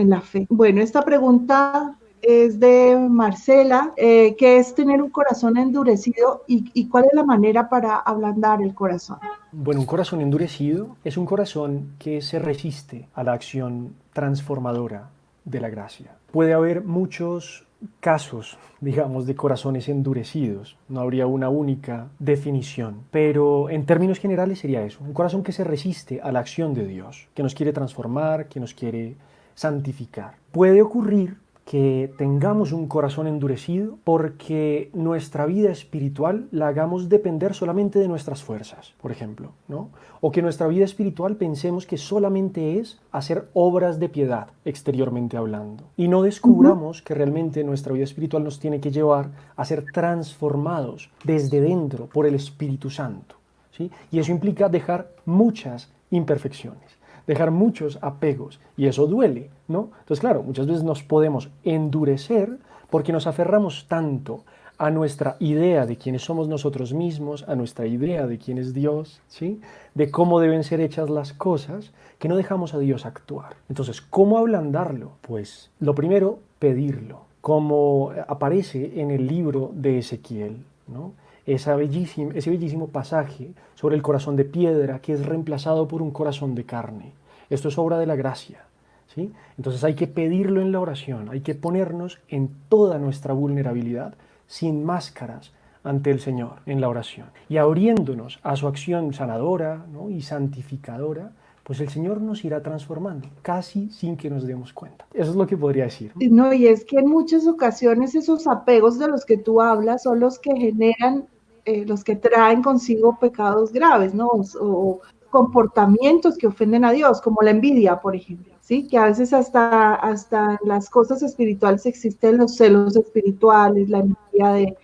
B: la fe. Bueno, esta pregunta es de Marcela, ¿qué es tener un corazón endurecido y cuál es la manera para ablandar el corazón?
D: Bueno, un corazón endurecido es un corazón que se resiste a la acción transformadora de la gracia. Puede haber muchos casos, digamos, de corazones endurecidos. No habría una única definición, pero en términos generales sería eso: un corazón que se resiste a la acción de Dios, que nos quiere transformar, que nos quiere santificar. Puede ocurrir que tengamos un corazón endurecido porque nuestra vida espiritual la hagamos depender solamente de nuestras fuerzas, por ejemplo, ¿no? O que nuestra vida espiritual pensemos que solamente es hacer obras de piedad, exteriormente hablando, y no descubramos que realmente nuestra vida espiritual nos tiene que llevar a ser transformados desde dentro por el Espíritu Santo, ¿sí? Y eso implica dejar muchas imperfecciones, dejar muchos apegos, y eso duele, ¿no? Entonces, claro, muchas veces nos podemos endurecer porque nos aferramos tanto a nuestra idea de quiénes somos nosotros mismos, a nuestra idea de quién es Dios, ¿sí? De cómo deben ser hechas las cosas, que no dejamos a Dios actuar. Entonces, ¿cómo ablandarlo? Pues, lo primero, pedirlo, como aparece en el libro de Ezequiel, ¿no? Ese bellísimo pasaje sobre el corazón de piedra que es reemplazado por un corazón de carne. Esto es obra de la gracia, ¿sí? Entonces hay que pedirlo en la oración, hay que ponernos en toda nuestra vulnerabilidad, sin máscaras, ante el Señor en la oración, y abriéndonos a su acción sanadora, ¿no? Y santificadora, pues el Señor nos irá transformando, casi sin que nos demos cuenta. Eso es lo que podría decir.
B: No, y es que en muchas ocasiones esos apegos de los que tú hablas son los que generan, los que traen consigo pecados graves, ¿no? O comportamientos que ofenden a Dios, como la envidia, por ejemplo, ¿sí? Que a veces hasta en las cosas espirituales existen los celos espirituales, la envidia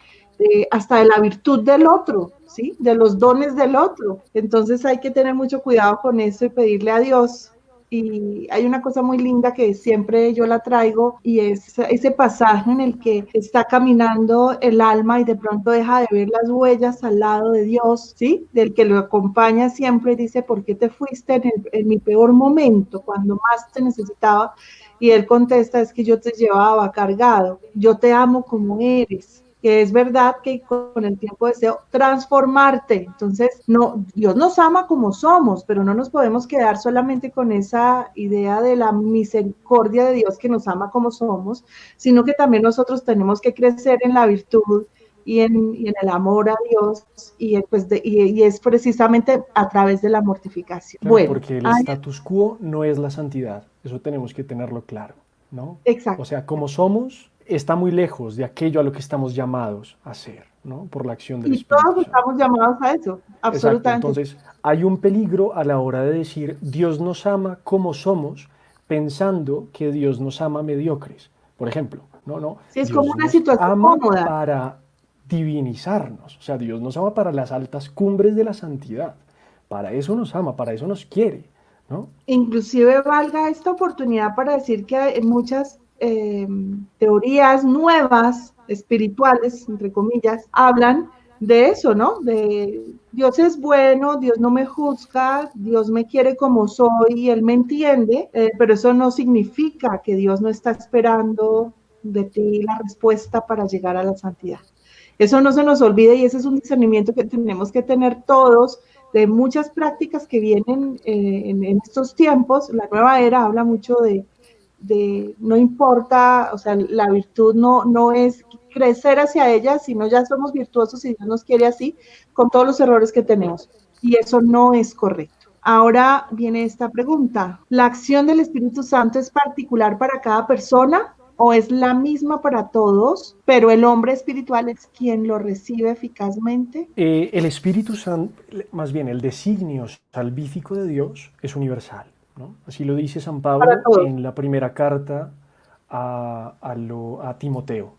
B: hasta de la virtud del otro, ¿sí? De los dones del otro. Entonces hay que tener mucho cuidado con eso y pedirle a Dios. Y hay una cosa muy linda que siempre yo la traigo y es ese pasaje en el que está caminando el alma y de pronto deja de ver las huellas al lado de Dios, ¿sí? Del que lo acompaña siempre y dice, ¿por qué te fuiste en mi peor momento, cuando más te necesitaba? Y él contesta, es que yo te llevaba cargado, yo te amo como eres. Que es verdad que con el tiempo deseo transformarte. Entonces, no, Dios nos ama como somos, pero no nos podemos quedar solamente con esa idea de la misericordia de Dios que nos ama como somos, sino que también nosotros tenemos que crecer en la virtud y en el amor a Dios, y es precisamente a través de la mortificación.
D: Claro,
B: Bueno,
D: porque el status quo no es la santidad, eso tenemos que tenerlo claro, ¿no?
B: Exacto.
D: O sea, como somos, está muy lejos de aquello a lo que estamos llamados a ser, ¿no? Por la acción del
B: Y
D: Espíritu
B: todos
D: Santo.
B: estamos llamados a eso, absolutamente.
D: Exacto. Entonces, hay un peligro a la hora de decir Dios nos ama como somos, pensando que Dios nos ama mediocres. Por ejemplo, no.
B: Sí, es
D: Dios
B: como una
D: nos
B: situación
D: ama
B: cómoda.
D: para divinizarnos. O sea, Dios nos ama para las altas cumbres de la santidad. Para eso nos ama, para eso nos quiere, ¿no?
B: Inclusive valga esta oportunidad para decir que hay muchas teorías nuevas, espirituales, entre comillas, hablan de eso, ¿no? De Dios es bueno, Dios no me juzga, Dios me quiere como soy y Él me entiende, pero eso no significa que Dios no está esperando de ti la respuesta para llegar a la santidad. Eso no se nos olvide y ese es un discernimiento que tenemos que tener todos de muchas prácticas que vienen en estos tiempos. La nueva era habla mucho de no importa, o sea, la virtud no es crecer hacia ella, sino ya somos virtuosos y Dios nos quiere así, con todos los errores que tenemos. Y eso no es correcto. Ahora viene esta pregunta. ¿La acción del Espíritu Santo es particular para cada persona o es la misma para todos, pero el hombre espiritual es quien lo recibe eficazmente?
D: El Espíritu Santo, más bien el designio salvífico de Dios es universal, ¿no? Así lo dice San Pablo en la primera carta a Timoteo,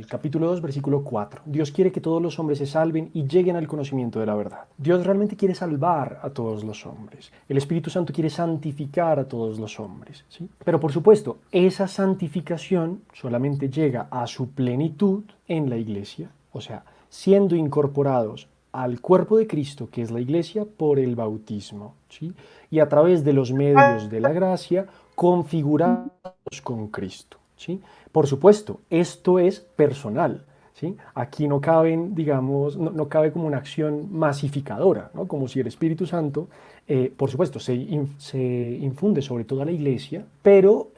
D: capítulo 2, versículo 4. Dios quiere que todos los hombres se salven y lleguen al conocimiento de la verdad. Dios realmente quiere salvar a todos los hombres. El Espíritu Santo quiere santificar a todos los hombres, ¿sí? Pero por supuesto, esa santificación solamente llega a su plenitud en la Iglesia, o sea, siendo incorporados al cuerpo de Cristo, que es la Iglesia, por el bautismo, ¿sí? Y a través de los medios de la gracia, configurados con Cristo, ¿sí? Por supuesto, esto es personal, ¿sí? Aquí no caben, digamos, no cabe como una acción masificadora, ¿no? Como si el Espíritu Santo, por supuesto, se infunde sobre toda la Iglesia, pero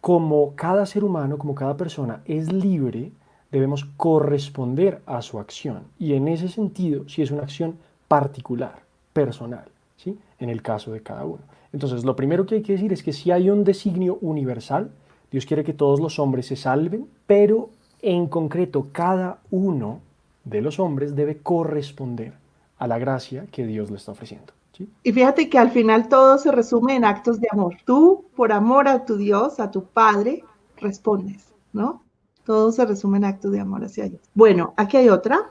D: como cada ser humano, como cada persona es libre, debemos corresponder a su acción. Y en ese sentido, sí es una acción particular, personal, ¿sí? En el caso de cada uno. Entonces, lo primero que hay que decir es que si hay un designio universal, Dios quiere que todos los hombres se salven, pero en concreto cada uno de los hombres debe corresponder a la gracia que Dios le está ofreciendo, ¿sí?
B: Y fíjate que al final todo se resume en actos de amor. Tú, por amor a tu Dios, a tu Padre, respondes, ¿no? Todo se resume en actos de amor hacia Dios. Bueno, aquí hay otra.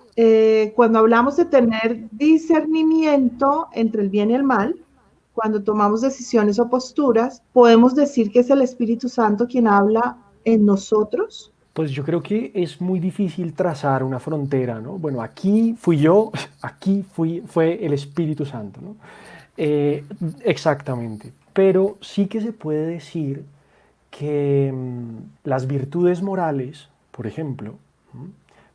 B: Cuando hablamos de tener discernimiento entre el bien y el mal, cuando tomamos decisiones o posturas, ¿podemos decir que es el Espíritu Santo quien habla en nosotros?
D: Pues yo creo que es muy difícil trazar una frontera, ¿no? Bueno, aquí fui yo, aquí fue el Espíritu Santo, ¿no? Exactamente. Pero sí que se puede decir que las virtudes morales, por ejemplo,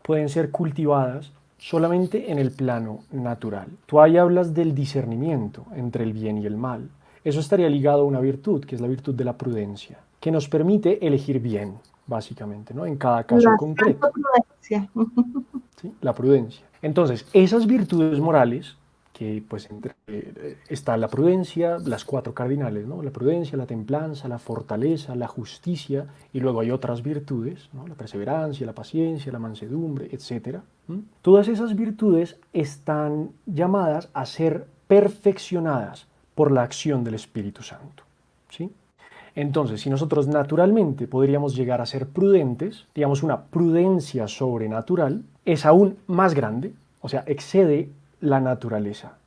D: pueden ser cultivadas solamente en el plano natural. Tú ahí hablas del discernimiento entre el bien y el mal. Eso estaría ligado a una virtud, que es la virtud de la prudencia, que nos permite elegir bien, básicamente, ¿no? En cada caso concreto.
B: Prudencia.
D: ¿Sí? La prudencia. Entonces, esas virtudes morales que pues está la prudencia, las 4 cardinales, ¿no? La prudencia, la templanza, la fortaleza, la justicia, y luego hay otras virtudes, ¿no? La perseverancia, la paciencia, la mansedumbre, etc. Todas esas virtudes están llamadas a ser perfeccionadas por la acción del Espíritu Santo, ¿sí? Entonces, si nosotros naturalmente podríamos llegar a ser prudentes, digamos una prudencia sobrenatural, es aún más grande, o sea, excede la naturaleza.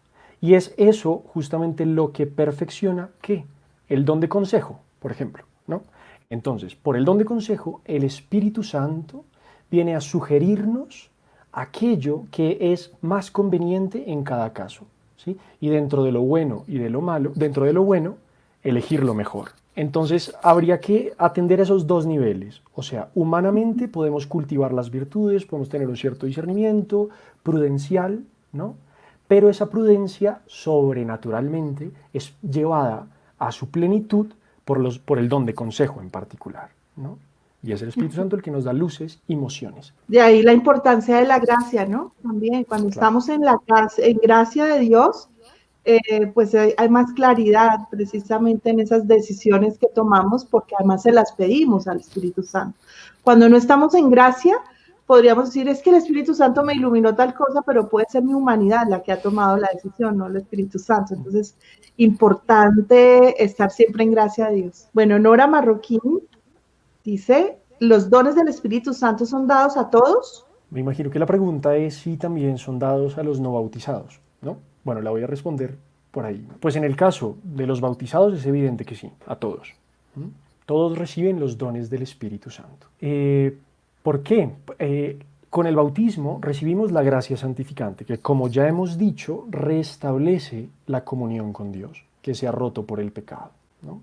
D: Y es eso justamente lo que perfecciona, ¿qué? El don de consejo, por ejemplo, ¿no? Entonces, por el don de consejo, el Espíritu Santo viene a sugerirnos aquello que es más conveniente en cada caso, ¿sí? Y dentro de lo bueno y de lo malo, dentro de lo bueno, elegir lo mejor. Entonces, habría que atender a esos dos niveles. O sea, humanamente podemos cultivar las virtudes, podemos tener un cierto discernimiento prudencial, ¿no? Pero esa prudencia sobrenaturalmente es llevada a su plenitud por el don de consejo en particular, ¿no? Y es el Espíritu Santo el que nos da luces y mociones.
B: De ahí la importancia de la gracia, ¿no? También cuando estamos en gracia de Dios, pues hay más claridad precisamente en esas decisiones que tomamos, porque además se las pedimos al Espíritu Santo. Cuando no estamos en gracia, podríamos decir, es que el Espíritu Santo me iluminó tal cosa, pero puede ser mi humanidad la que ha tomado la decisión, no el Espíritu Santo. Entonces, importante estar siempre en gracia de Dios. Bueno, Nora Marroquín dice, ¿los dones del Espíritu Santo son dados a todos?
D: Me imagino que la pregunta es si también son dados a los no bautizados, ¿no? Bueno, la voy a responder por ahí. Pues en el caso de los bautizados es evidente que sí, a todos. Todos reciben los dones del Espíritu Santo. ¿Por qué? Con el bautismo recibimos la gracia santificante, que como ya hemos dicho, restablece la comunión con Dios, que se ha roto por el pecado, ¿no?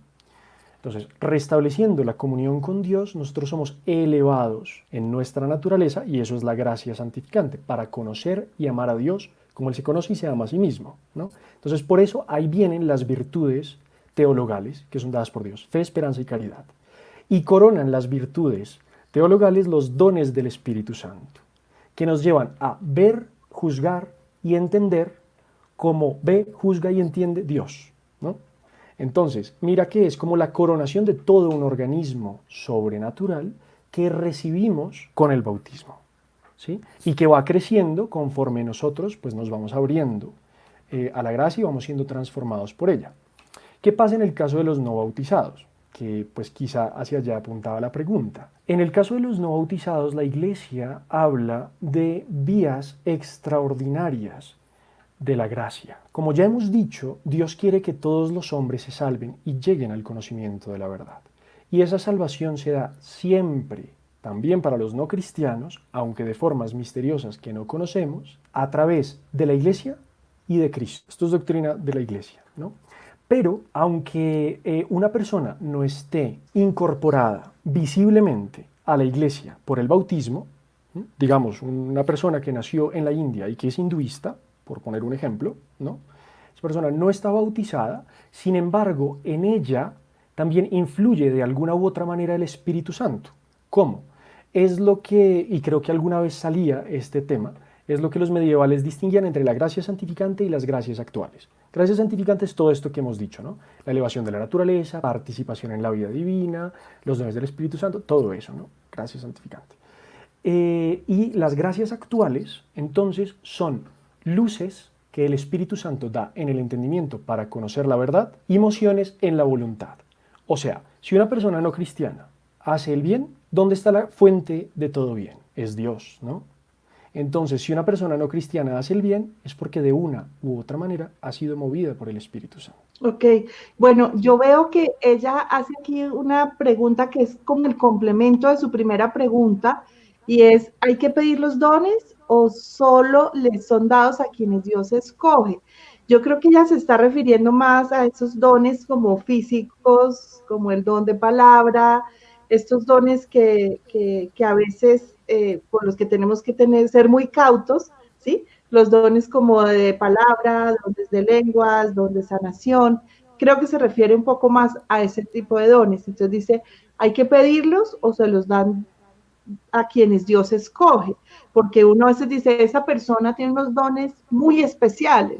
D: Entonces, restableciendo la comunión con Dios, nosotros somos elevados en nuestra naturaleza, y eso es la gracia santificante, para conocer y amar a Dios como Él se conoce y se ama a sí mismo, ¿no? Entonces, por eso ahí vienen las virtudes teologales que son dadas por Dios, fe, esperanza y caridad. Y coronan las virtudes teologales los dones del Espíritu Santo, que nos llevan a ver, juzgar y entender como ve, juzga y entiende Dios, ¿no? Entonces, mira que es como la coronación de todo un organismo sobrenatural que recibimos con el bautismo, ¿sí? Y que va creciendo conforme nosotros pues, nos vamos abriendo a la gracia y vamos siendo transformados por ella. ¿Qué pasa en el caso de los no bautizados? Que pues quizá hacia allá apuntaba la pregunta. En el caso de los no bautizados, la Iglesia habla de vías extraordinarias de la gracia. Como ya hemos dicho, Dios quiere que todos los hombres se salven y lleguen al conocimiento de la verdad. Y esa salvación se da siempre, también para los no cristianos, aunque de formas misteriosas que no conocemos, a través de la Iglesia y de Cristo. Esto es doctrina de la Iglesia, ¿no? Pero aunque una persona no esté incorporada visiblemente a la Iglesia por el bautismo, digamos, una persona que nació en la India y que es hinduista, por poner un ejemplo, ¿no? Esa persona no está bautizada, sin embargo, en ella también influye de alguna u otra manera el Espíritu Santo. ¿Cómo? Es lo que, y creo que alguna vez salía este tema, es lo que los medievales distinguían entre la gracia santificante y las gracias actuales. Gracia santificante es todo esto que hemos dicho, ¿no? La elevación de la naturaleza, participación en la vida divina, los dones del Espíritu Santo, todo eso, ¿no? Gracia santificante. Y las gracias actuales, entonces, son luces que el Espíritu Santo da en el entendimiento para conocer la verdad y mociones en la voluntad. O sea, si una persona no cristiana hace el bien, ¿dónde está la fuente de todo bien? Es Dios, ¿no? Entonces, si una persona no cristiana hace el bien, es porque de una u otra manera ha sido movida por el Espíritu Santo.
B: Ok, bueno, yo veo que ella hace aquí una pregunta que es como el complemento de su primera pregunta, y es, ¿hay que pedir los dones o solo les son dados a quienes Dios escoge? Yo creo que ella se está refiriendo más a esos dones como físicos, como el don de palabra, estos dones que a veces por los que tenemos que ser muy cautos, ¿sí? Los dones como de palabra, dones de lenguas, don de sanación, creo que se refiere un poco más a ese tipo de dones. Entonces dice, ¿hay que pedirlos o se los dan a quienes Dios escoge? Porque uno a veces dice, esa persona tiene unos dones muy especiales,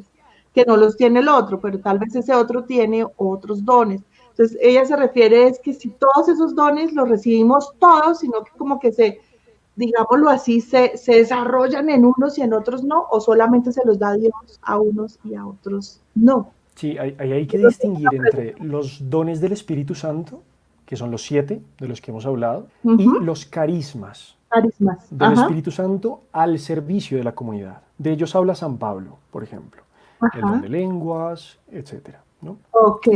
B: que no los tiene el otro, pero tal vez ese otro tiene otros dones. Entonces, ella se refiere es que si todos esos dones los recibimos todos, sino que como que digámoslo así, se desarrollan en unos y en otros no, o solamente se los da Dios a unos y a otros no.
D: Sí, hay que distinguir entre los dones del Espíritu Santo, que son los 7 de los que hemos hablado, y los carismas del Espíritu Santo al servicio de la comunidad. De ellos habla San Pablo, por ejemplo, el don de lenguas, etcétera, ¿no?
B: Ok.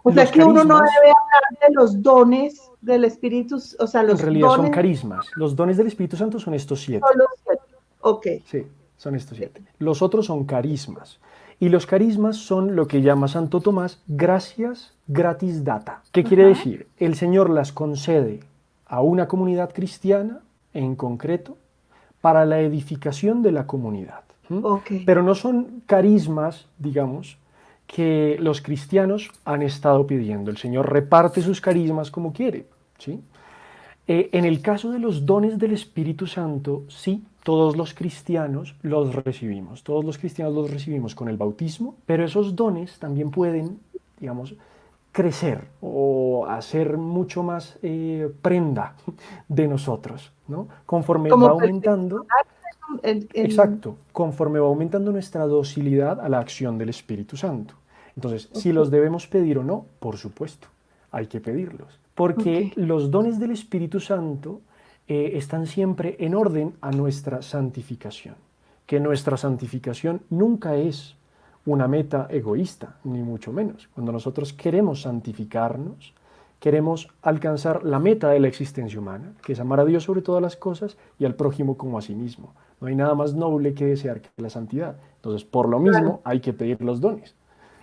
B: O sea que uno no debe hablar de los dones del Espíritu, o sea, los
D: en realidad
B: dones
D: son carismas. Los dones del Espíritu Santo son estos 7.
B: son los 7. Ok.
D: Sí, son estos 7. Los otros son carismas. Y los carismas son lo que llama Santo Tomás gracias gratis data. ¿Qué quiere decir? El Señor las concede a una comunidad cristiana en concreto para la edificación de la comunidad.
B: Okay.
D: Pero no son carismas, digamos, que los cristianos han estado pidiendo. El Señor reparte sus carismas como quiere, ¿sí? En el caso de los dones del Espíritu Santo, sí, todos los cristianos los recibimos. Todos los cristianos los recibimos con el bautismo, pero esos dones también pueden, digamos, crecer o hacer mucho más prenda de nosotros, ¿no? Conforme va aumentando... Exacto, conforme va aumentando nuestra docilidad a la acción del Espíritu Santo. Entonces, si los debemos pedir o no, por supuesto, hay que pedirlos. Porque los dones del Espíritu Santo están siempre en orden a nuestra santificación. Que nuestra santificación nunca es una meta egoísta, ni mucho menos. Cuando nosotros queremos santificarnos, queremos alcanzar la meta de la existencia humana, que es amar a Dios sobre todas las cosas y al prójimo como a sí mismo. No hay nada más noble que desear que la santidad. Entonces, por lo mismo, hay que pedir los dones.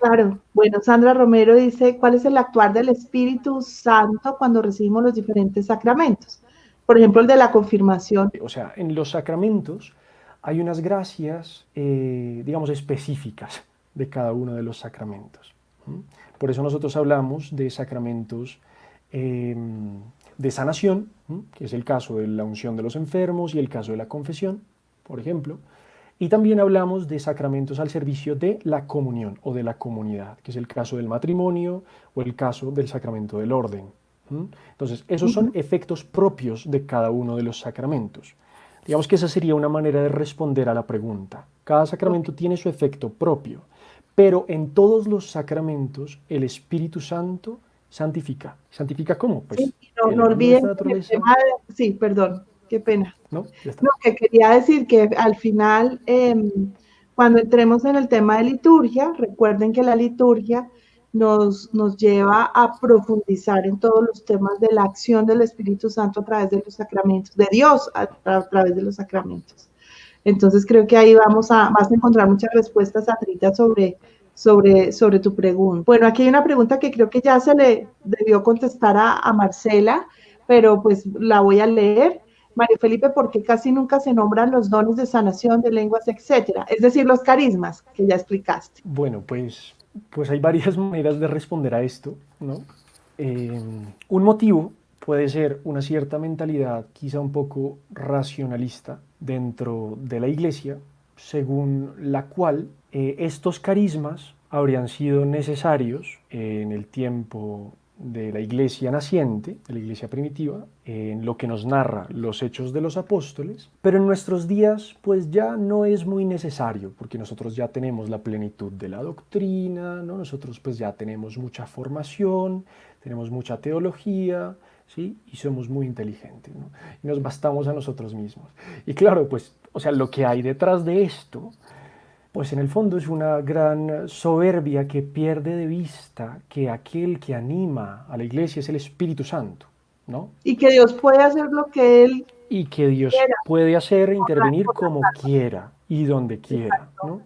B: Claro. Bueno, Sandra Romero dice, ¿cuál es el actuar del Espíritu Santo cuando recibimos los diferentes sacramentos? Por ejemplo, el de la confirmación.
D: O sea, en los sacramentos hay unas gracias, digamos, específicas de cada uno de los sacramentos. Por eso nosotros hablamos de sacramentos de sanación, que es el caso de la unción de los enfermos y el caso de la confesión, por ejemplo. Y también hablamos de sacramentos al servicio de la comunión o de la comunidad, que es el caso del matrimonio o el caso del sacramento del orden. Entonces, esos son efectos propios de cada uno de los sacramentos. Digamos que esa sería una manera de responder a la pregunta. Cada sacramento tiene su efecto propio, pero en todos los sacramentos el Espíritu Santo santifica. ¿Santifica cómo? Pues
B: sí, no olviden sí, perdón. Qué pena.
D: No, ya está.
B: No, que quería decir que al final, cuando entremos en el tema de liturgia, recuerden que la liturgia nos lleva a profundizar en todos los temas de la acción del Espíritu Santo a través de los sacramentos, de Dios a través de los sacramentos. Entonces creo que ahí vas a encontrar muchas respuestas, Atrita, sobre tu pregunta. Bueno, aquí hay una pregunta que creo que ya se le debió contestar a Marcela, pero pues la voy a leer. Mario Felipe, ¿por qué casi nunca se nombran los dones de sanación, de lenguas, etcétera? Es decir, los carismas que ya explicaste.
D: Bueno, pues hay varias maneras de responder a esto, ¿no? Un motivo puede ser una cierta mentalidad quizá un poco racionalista dentro de la Iglesia, según la cual estos carismas habrían sido necesarios en el tiempo de la Iglesia naciente, de la Iglesia primitiva, en lo que nos narra los Hechos de los Apóstoles, pero en nuestros días pues ya no es muy necesario, porque nosotros ya tenemos la plenitud de la doctrina, ¿no? Nosotros pues ya tenemos mucha formación, tenemos mucha teología, ¿sí? Y somos muy inteligentes, ¿no? Y nos bastamos a nosotros mismos. Y claro, pues, o sea, lo que hay detrás de esto, pues en el fondo es una gran soberbia que pierde de vista que aquel que anima a la Iglesia es el Espíritu Santo, ¿no?
B: Y que Dios puede hacer lo que Él
D: y que Dios puede hacer e intervenir como quiera y donde quiera, ¿no?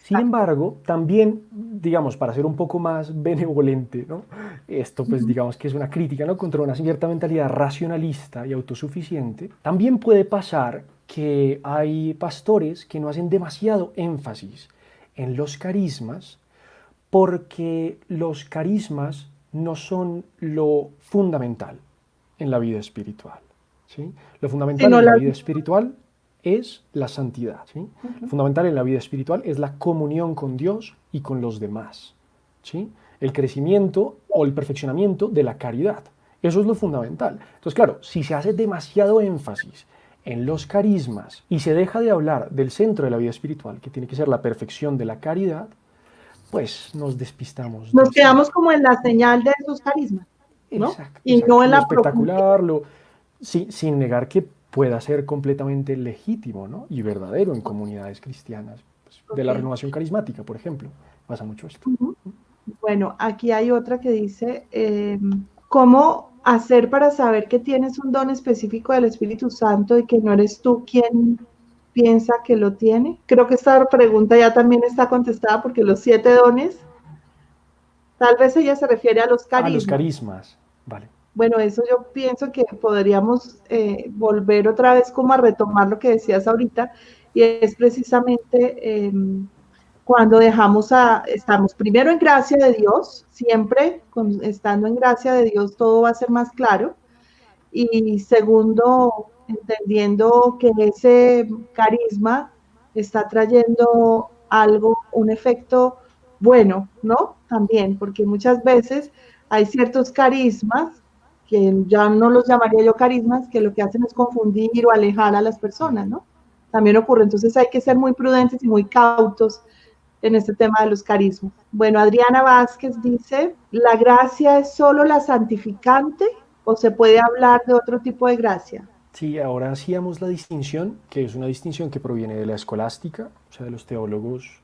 D: Sin embargo, también, digamos, para ser un poco más benevolente, ¿no? Esto pues digamos que es una crítica, ¿no?, contra una cierta mentalidad racionalista y autosuficiente. También puede pasar que hay pastores que no hacen demasiado énfasis en los carismas porque los carismas no son lo fundamental en la vida espiritual, ¿sí? Lo fundamental en la vida espiritual es la santidad, ¿sí? Fundamental en la vida espiritual es la comunión con Dios y con los demás, ¿sí? El crecimiento o el perfeccionamiento de la caridad. Eso es lo fundamental. Entonces, claro, si se hace demasiado énfasis en los carismas y se deja de hablar del centro de la vida espiritual, que tiene que ser la perfección de la caridad, pues nos despistamos
B: Nos
D: del centro.
B: quedamos como en la señal de esos carismas, ¿no?
D: Exacto,
B: Y
D: exacto.
B: no en
D: Lo
B: la profundidad.
D: espectacular, sin negar que pueda ser completamente legítimo, ¿no? Y verdadero en comunidades cristianas. Pues, de la
B: Ok.
D: renovación carismática, por ejemplo, pasa mucho esto.
B: Ujú. Bueno, aquí hay otra que dice, ¿cómo hacer para saber que tienes un don específico del Espíritu Santo y que no eres tú quien piensa que lo tiene? Creo que esta pregunta ya también está contestada porque los 7 dones, tal vez ella se refiere a los
D: A los
B: carismas.
D: carismas, vale.
B: Bueno, eso yo pienso que podríamos volver otra vez como a retomar lo que decías ahorita, y es precisamente cuando estamos primero en gracia de Dios, siempre estando en gracia de Dios todo va a ser más claro, y segundo, entendiendo que ese carisma está trayendo algo, un efecto bueno, ¿no? También, porque muchas veces hay ciertos carismas, que ya no los llamaría yo carismas, que lo que hacen es confundir o alejar a las personas, ¿no? También ocurre, entonces hay que ser muy prudentes y muy cautos en este tema de los carismas. Bueno, Adriana Vázquez dice, ¿la gracia es solo la santificante o se puede hablar de otro tipo de gracia?
D: Sí, ahora hacíamos la distinción, que es una distinción que proviene de la escolástica, o sea, de los teólogos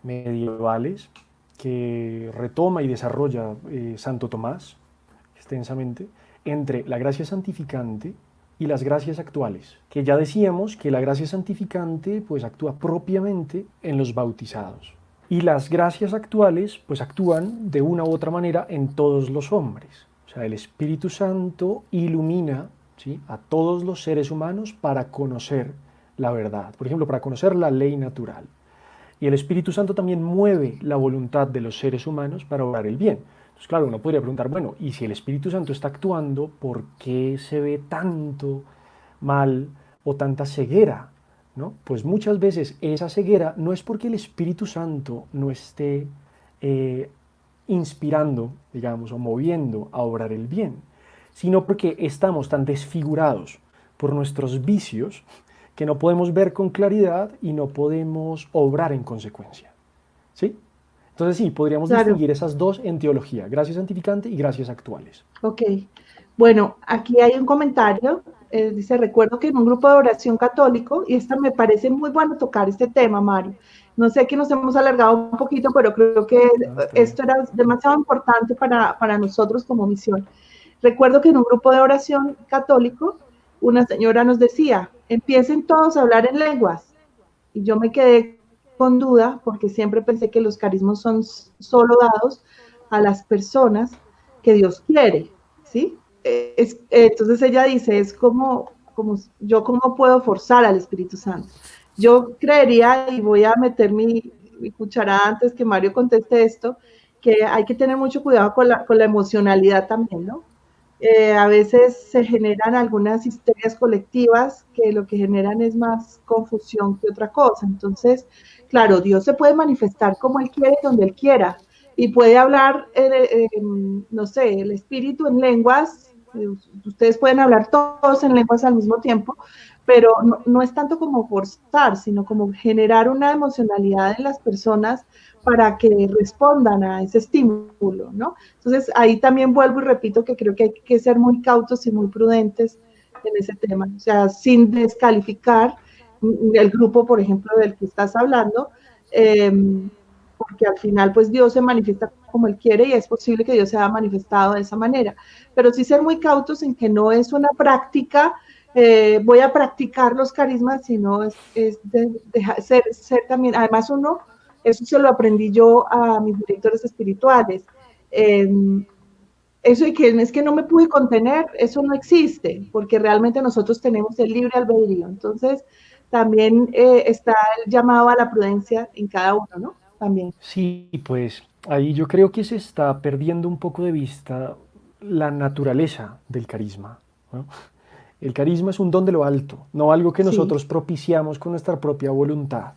D: medievales, que retoma y desarrolla Santo Tomás extensamente, entre la gracia santificante y las gracias actuales, que ya decíamos que la gracia santificante pues actúa propiamente en los bautizados y las gracias actuales pues actúan de una u otra manera en todos los hombres. O sea, el Espíritu Santo ilumina, ¿sí?, a todos los seres humanos para conocer la verdad, por ejemplo, para conocer la ley natural. Y el Espíritu Santo también mueve la voluntad de los seres humanos para obrar el bien. Entonces, claro, uno podría preguntar, bueno, y si el Espíritu Santo está actuando, ¿por qué se ve tanto mal o tanta ceguera? ¿No? Pues muchas veces esa ceguera no es porque el Espíritu Santo no esté inspirando, digamos, o moviendo a obrar el bien, sino porque estamos tan desfigurados por nuestros vicios que no podemos ver con claridad y no podemos obrar en consecuencia. ¿Sí? Entonces sí, podríamos
B: Claro,
D: distinguir esas dos en teología, gracia santificante y gracias actuales.
B: ok. Bueno, aquí hay un comentario, dice, recuerdo que en un grupo de oración católico, y esta me parece muy bueno tocar este tema, Mario. No sé que nos hemos alargado un poquito, pero creo que
D: Está bien.
B: esto era demasiado importante para nosotros como misión. Recuerdo que en un grupo de oración católico, una señora nos decía, empiecen todos a hablar en lenguas. Y yo me quedé con duda porque siempre pensé que los carismas son solo dados a las personas que Dios quiere, ¿sí? Entonces ella dice, es como yo cómo puedo forzar al Espíritu Santo. Yo creería, y voy a meter mi cucharada antes que Mario conteste esto, que hay que tener mucho cuidado con la emocionalidad también, ¿no? A veces se generan algunas histerias colectivas que lo que generan es más confusión que otra cosa. Entonces, claro, Dios se puede manifestar como Él quiere, donde Él quiera, y puede hablar, no sé, el espíritu en lenguas. Ustedes pueden hablar todos en lenguas al mismo tiempo, pero no es tanto como forzar, sino como generar una emocionalidad en las personas para que respondan a ese estímulo, ¿no? Entonces, ahí también vuelvo y repito que creo que hay que ser muy cautos y muy prudentes en ese tema, o sea, sin descalificar el grupo, por ejemplo, del que estás hablando, porque al final, pues Dios se manifiesta como Él quiere y es posible que Dios se haya manifestado de esa manera, pero sí ser muy cautos en que no es una práctica, voy a practicar los carismas, sino es ser también, además uno, eso se lo aprendí yo a mis directores espirituales, eso de que es que no me pude contener, eso no existe, porque realmente nosotros tenemos el libre albedrío. Entonces, también está el llamado a la prudencia en cada uno, ¿no? También.
D: Sí, pues ahí yo creo que se está perdiendo un poco de vista la naturaleza del carisma, ¿no? El carisma es un don de lo alto, no algo que
B: Sí,
D: nosotros propiciamos con nuestra propia voluntad,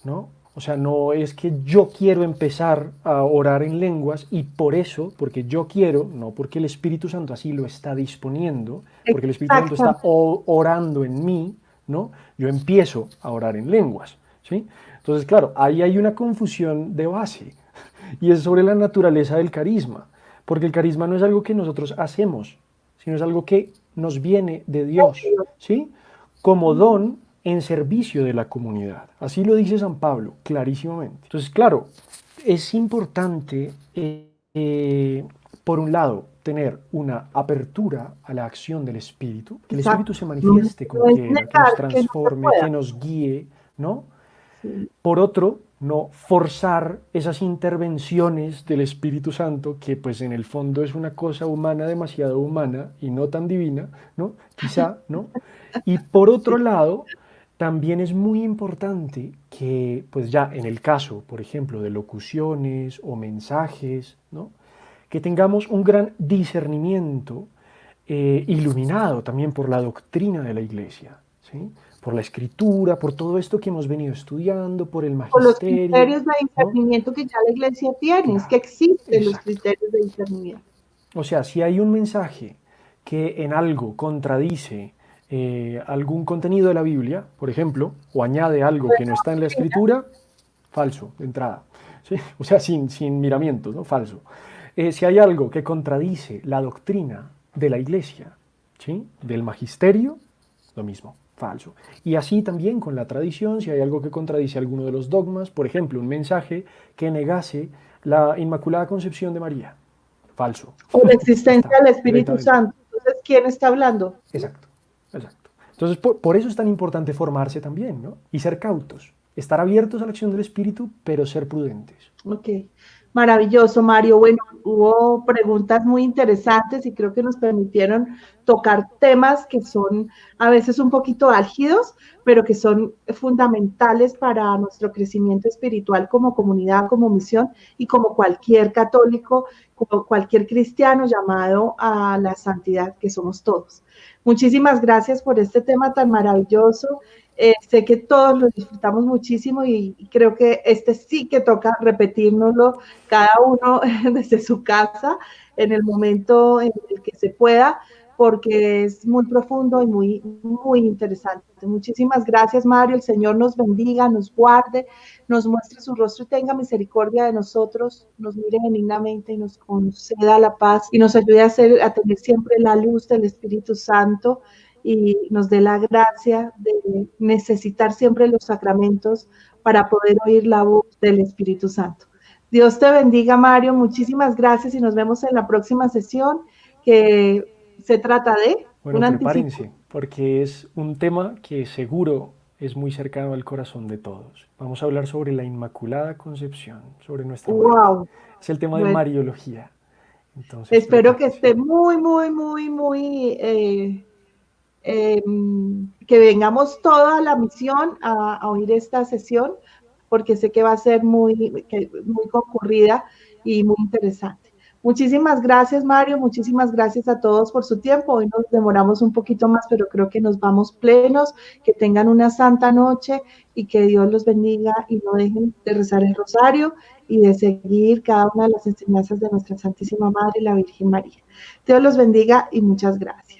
D: ¿no? O sea, no es que yo quiero empezar a orar en lenguas y por eso, porque yo quiero, no porque el Espíritu Santo así lo está disponiendo, porque el Espíritu Santo está
B: exactamente.
D: orando en mí, ¿no? Yo empiezo a orar en lenguas, ¿sí? Entonces, claro, ahí hay una confusión de base y es sobre la naturaleza del carisma, porque el carisma no es algo que nosotros hacemos, sino es algo que nos viene de Dios, ¿sí? Como don en servicio de la comunidad. Así lo dice San Pablo, clarísimamente. Entonces, claro, es importante, por un lado, tener una apertura a la acción del Espíritu, que el Espíritu
B: Exacto.
D: se
B: No,
D: manifieste como
B: no es
D: quiera, que nos
B: negar que no se
D: transforme,
B: pueda.
D: que nos guíe, ¿no?
B: Sí,
D: Por otro, no forzar esas intervenciones del Espíritu Santo, que pues en el fondo es una cosa humana, demasiado humana y no tan divina, ¿no? Quizá, ¿no? Y por otro
B: sí,
D: lado, también es muy importante que, pues ya en el caso, por ejemplo, de locuciones o mensajes, ¿no? Que tengamos un gran discernimiento, iluminado también por la doctrina de la Iglesia, ¿sí? Por la escritura, por todo esto que hemos venido estudiando, por el
B: por los
D: magisterio,
B: criterios de
D: ¿no?
B: discernimiento que ya la iglesia tiene, es que
D: Claro,
B: existen los
D: exacto.
B: criterios de discernimiento.
D: O sea, si hay un mensaje que en algo contradice algún contenido de la Biblia, por ejemplo, o añade algo que no está en la escritura, falso, de entrada. ¿Sí? O sea, sin miramientos, ¿no? Falso. Si hay algo que contradice la doctrina de la iglesia, ¿sí? Del magisterio, lo mismo, falso. Y así también con la tradición, si hay algo que contradice alguno de los dogmas, por ejemplo, un mensaje que negase la Inmaculada Concepción de María, falso.
B: O la
D: Ya
B: existencia
D: está,
B: del Espíritu
D: directamente.
B: Santo. Entonces, ¿quién está hablando?
D: Exacto, exacto. Entonces, por eso es tan importante formarse también, ¿no? Y ser cautos, estar abiertos a la acción del Espíritu, pero ser prudentes.
B: Ok, maravilloso, Mario. Bueno, hubo preguntas muy interesantes y creo que nos permitieron tocar temas que son a veces un poquito álgidos, pero que son fundamentales para nuestro crecimiento espiritual como comunidad, como misión y como cualquier católico, como cualquier cristiano llamado a la santidad que somos todos. Muchísimas gracias por este tema tan maravilloso. Sé que todos lo disfrutamos muchísimo y creo que este sí que toca repetírnoslo cada uno desde su casa en el momento en el que se pueda, porque es muy profundo y muy, muy interesante. Muchísimas gracias, Mario. El Señor nos bendiga, nos guarde, nos muestre su rostro y tenga misericordia de nosotros, nos mire benignamente y nos conceda la paz y nos ayude a tener siempre la luz del Espíritu Santo y nos dé la gracia de necesitar siempre los sacramentos para poder oír la voz del Espíritu Santo. Dios te bendiga, Mario. Muchísimas gracias y nos vemos en la próxima sesión que se trata de
D: Bueno,
B: un anticipo.
D: prepárense, porque es un tema que seguro es muy cercano al corazón de todos. Vamos a hablar sobre la Inmaculada Concepción, sobre nuestra Madre.
B: Wow.
D: Es el tema de
B: Bueno,
D: Mariología. Entonces,
B: espero que
D: prepárense.
B: esté muy, muy, muy, muy que vengamos toda la misión a oír esta sesión, porque sé que va a ser muy concurrida y muy interesante. Muchísimas gracias, Mario. Muchísimas gracias a todos por su tiempo. Hoy nos demoramos un poquito más, pero creo que nos vamos plenos. Que tengan una santa noche y que Dios los bendiga y no dejen de rezar el rosario y de seguir cada una de las enseñanzas de nuestra Santísima Madre, la Virgen María. Dios los bendiga y muchas gracias.